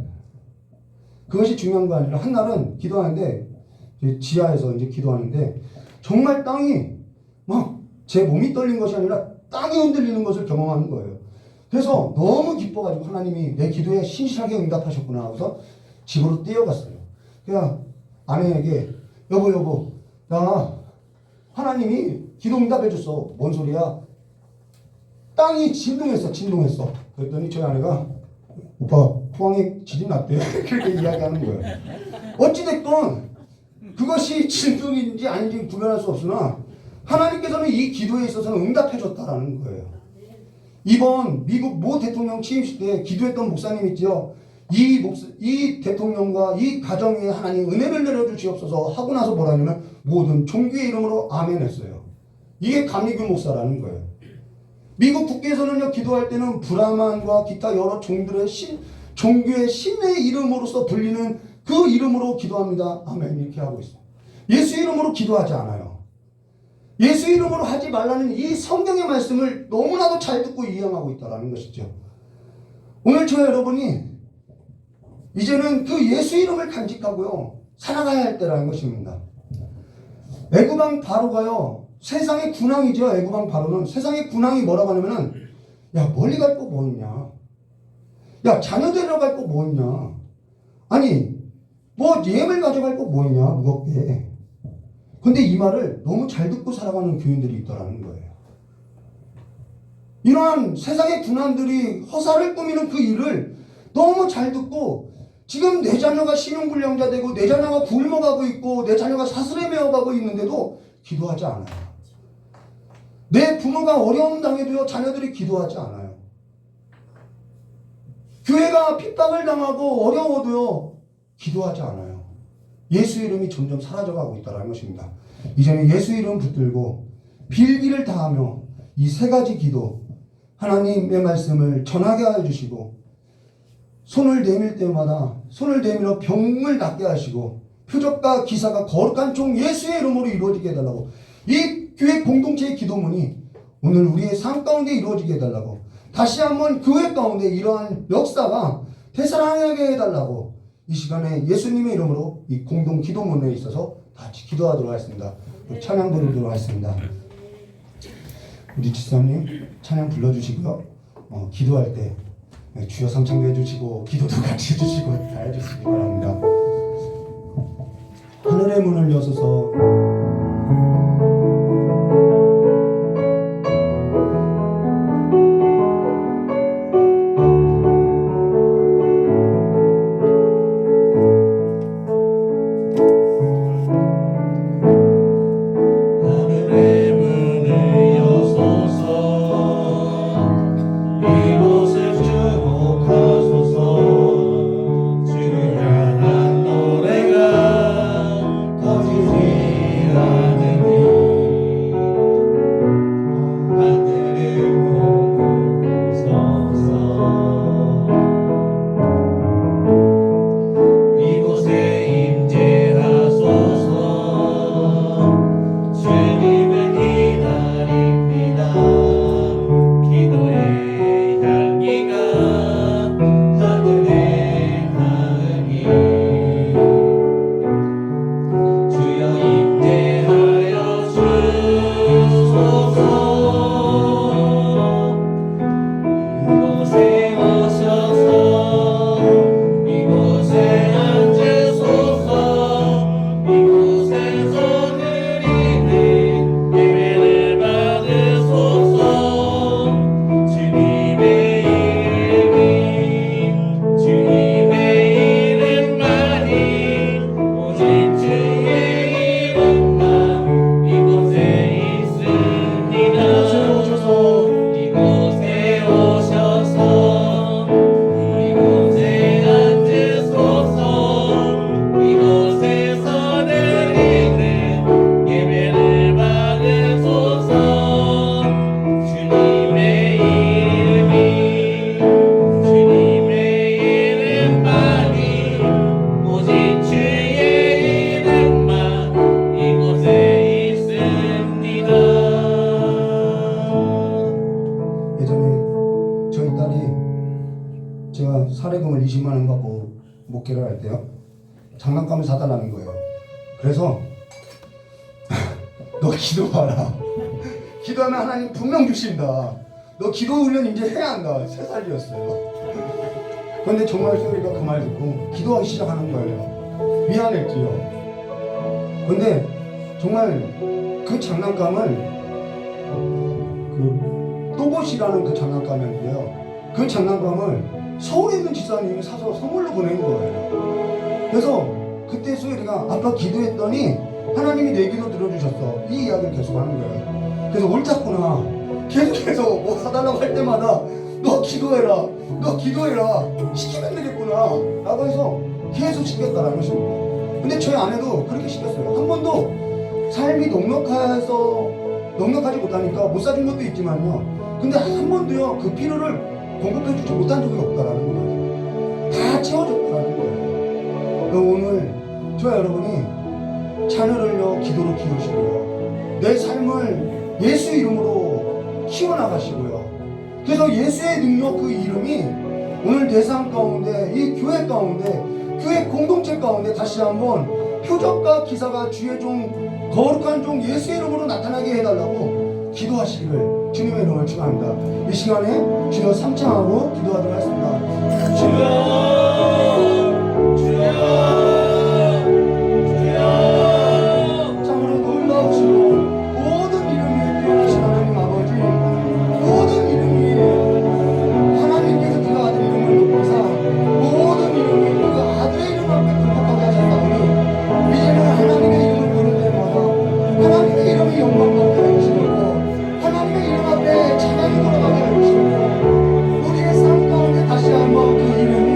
C: 그것이 중요한 거 아니라 한날은 기도하는데 지하에서 이제 기도하는데 정말 땅이 막 제 몸이 떨린 것이 아니라 땅이 흔들리는 것을 경험하는 거예요. 그래서 너무 기뻐가지고 하나님이 내 기도에 신실하게 응답하셨구나 하고서 집으로 뛰어갔어요. 그냥 아내에게 여보 나 하나님이 기도 응답해줬어. 뭔 소리야? 땅이 진동했어. 그랬더니 저희 아내가 오빠 포항에 지진 났대요. 그렇게 이야기하는 거예요. 어찌됐건 그것이 진동인지 아닌지 구별할 수 없으나 하나님께서는 이 기도에 있어서는 응답해줬다라는 거예요. 이번 미국 모 대통령 취임식 때 기도했던 목사님 있죠. 이 대통령과 이 가정에 하나님 은혜를 내려주시옵소서 하고 나서 뭐라냐면 모든 종교의 이름으로 아멘 했어요. 이게 감리교 목사라는 거예요. 미국 국회에서는요, 기도할 때는 브라만과 기타 여러 종교의 신의 이름으로서 불리는 그 이름으로 기도합니다. 아멘 이렇게 하고 있어요. 예수 이름으로 기도하지 않아요. 예수 이름으로 하지 말라는 이 성경의 말씀을 너무나도 잘 듣고 이행하고 있다는 것이죠. 오늘 저 여러분이 이제는 그 예수 이름을 간직하고요 살아가야 할 때라는 것입니다. 애굽왕 바로가요 세상의 군왕이죠. 애굽왕 바로는 세상의 군왕이 뭐라고 하냐면은 야 멀리 갈 거 뭐 있냐, 야 자녀 데려갈 거 뭐 있냐, 아니 뭐 예물 가져갈 거 뭐 있냐 무겁게. 근데 이 말을 너무 잘 듣고 살아가는 교인들이 있더라는 거예요. 이러한 세상의 군왕들이 허사를 꾸미는 그 일을 너무 잘 듣고 지금 내 자녀가 신용불량자 되고 내 자녀가 굶어가고 있고 내 자녀가 사슬에 매어가고 있는데도 기도하지 않아요. 내 부모가 어려움 당해도요 자녀들이 기도하지 않아요. 교회가 핍박을 당하고 어려워도요 기도하지 않아요. 예수 이름이 점점 사라져가고 있다는 것입니다. 이제는 예수 이름 붙들고 빌기를 다하며 이 세 가지 기도 하나님의 말씀을 전하게 하여 주시고 손을 내밀 때마다 손을 내밀어 병을 낫게 하시고 표적과 기사가 거룩한 종 예수의 이름으로 이루어지게 해달라고, 이 교회 공동체의 기도문이 오늘 우리의 삶 가운데 이루어지게 해달라고, 다시 한번 교회 가운데 이러한 역사가 되살아나게 해달라고 이 시간에 예수님의 이름으로 이 공동 기도문에 있어서 같이 기도하도록 하겠습니다. 찬양 부르도록 하겠습니다. 우리 지사님 찬양 불러주시고요. 기도할 때 주여 삼창도 해주시고 기도도 같이 해주시고 다 해주시기 바랍니다. 하늘의 문을 여소서
E: 주를 향한 노래가 거짓이
C: 목회를 할 때요. 장난감을 사달라는 거예요. 그래서 너 기도하라. 기도하면 하나님 분명 주신다. 너 기도 훈련 이제 해야 한다. 3살이었어요. 그런데 정말 소리가 그 말 듣고 기도하기 시작하는 거예요. 미안했지요. 근데 정말 그 장난감을 그 또봇이라는 그 장난감이었는데요. 그 장난감을 서울에 있는 집사님이 사서 선물로 보낸 거예요. 그래서 그때 소율이가 아빠 기도했더니 하나님이 내 기도 들어주셨어. 이 이야기를 계속 하는 거예요. 그래서 옳았구나. 계속해서 뭐 사달라고 할 때마다 너 기도해라. 너 기도해라. 시키면 되겠구나. 라고 해서 계속 시켰다라는 것입니다. 근데 저희 아내도 그렇게 시켰어요. 한 번도 삶이 넉넉하지 못하니까 못 사준 것도 있지만요. 근데 한 번도요 그 필요를 공급해주지 못한 적이 없다라는 거예요. 다 채워줬다라는 거예요. 오늘 저와 여러분이 자녀를요 기도로 키우시고요. 내 삶을 예수 이름으로 키워나가시고요. 그래서 예수의 능력 그 이름이 오늘 대상 가운데 이 교회 가운데 교회 공동체 가운데 다시 한번 표적과 기사가 주의 종 거룩한 종 예수의 이름으로 나타나게 해달라고 기도하시기를 주님의 이름을 축원합니다. 이 시간에 주여 삼창하고 기도하도록 하겠습니다.
B: 주여 주여 주여
C: 참으로 놀라우시고 모든 이름이 뛰어나신 하나님 아버지, 모든 이름이 하나님께서 그 아들 이름을 높이사 모든 이름이 그 아들의 이름 앞에 불복하게 하셨다오니 이제는 하나님의 이름을 부를 때마다 하나님의 이름이 영광받게 해주시고 하나님의 이름 앞에 찬양이 돌아가게 해주시고 우리의 삶 가운데 다시 한번 그 이름이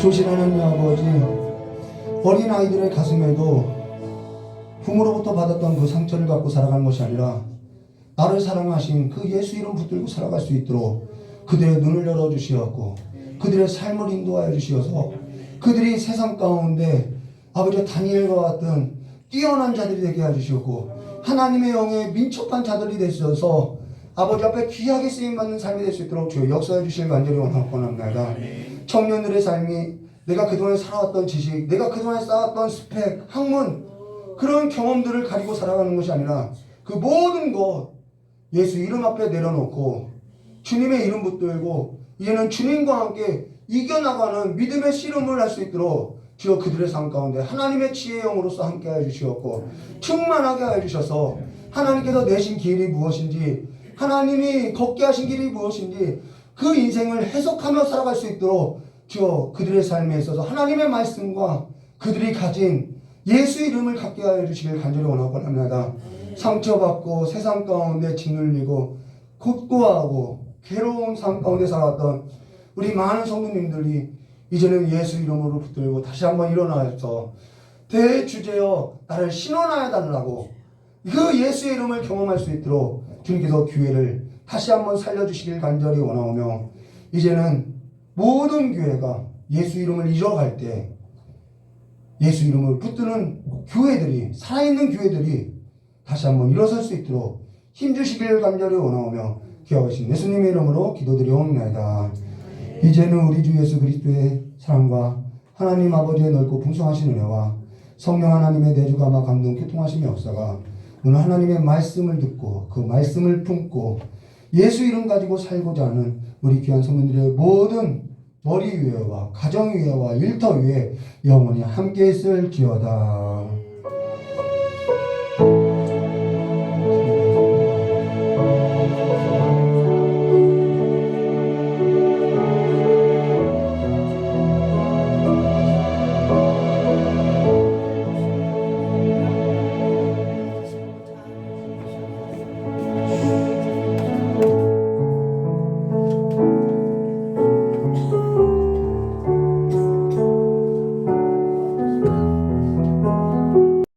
C: 조신 하나님 아버지, 어린아이들의 가슴에도 부모로부터 받았던 그 상처를 갖고 살아가는 것이 아니라 나를 사랑하신 그 예수 이름 붙들고 살아갈 수 있도록 그들의 눈을 열어주시었고 그들의 삶을 인도하여 주시어서 그들이 세상 가운데 아버지 다니엘과 같은 뛰어난 자들이 되게 해주시었고 하나님의 영에 민첩한 자들이 되셔서 아버지 앞에 귀하게 쓰임받는 삶이 될 수 있도록 주여 역사해 주실 간절히 원합니다. 청년들의 삶이 내가 그동안 살아왔던 지식, 내가 그동안 쌓았던 스펙, 학문 그런 경험들을 가지고 살아가는 것이 아니라 그 모든 것 예수 이름 앞에 내려놓고 주님의 이름 붙들고 이제는 주님과 함께 이겨나가는 믿음의 씨름을 할 수 있도록 주여 그들의 삶 가운데 하나님의 지혜의 영으로서 함께하여 주시었고 충만하게 하여 주셔서 하나님께서 내신 길이 무엇인지 하나님이 걷게 하신 길이 무엇인지 그 인생을 해석하며 살아갈 수 있도록 주여 그들의 삶에 있어서 하나님의 말씀과 그들이 가진 예수 이름을 갖게 하여 주시길 간절히 원하고 합니다. 상처받고 세상 가운데 짓눌리고 god고하고 괴로운 삶 가운데 살았던 우리 많은 성도님들이 이제는 예수 이름으로 붙들고 다시 한번 일어나서 대주제여 나를 신원하여 달라고 그 예수의 이름을 경험할 수 있도록 주님께서 기회를 다시 한번 살려주시길 간절히 원하오며 이제는 모든 교회가 예수 이름을 잃어갈 때 예수 이름을 붙드는 교회들이 살아있는 교회들이 다시 한번 일어설 수 있도록 힘주시길 간절히 원하오며 기억하신 예수님의 이름으로 기도드리옵나이다. 이제는 우리 주 예수 그리스도의 사랑과 하나님 아버지의 넓고 풍성하신 은혜와 성령 하나님의 내주감화 감동 교통하심의 역사가 오늘 하나님의 말씀을 듣고 그 말씀을 품고 예수 이름 가지고 살고자 하는 우리 귀한 성도들의 모든 머리 위에와 가정 위에와 일터 위에 영원히 함께 있을지어다.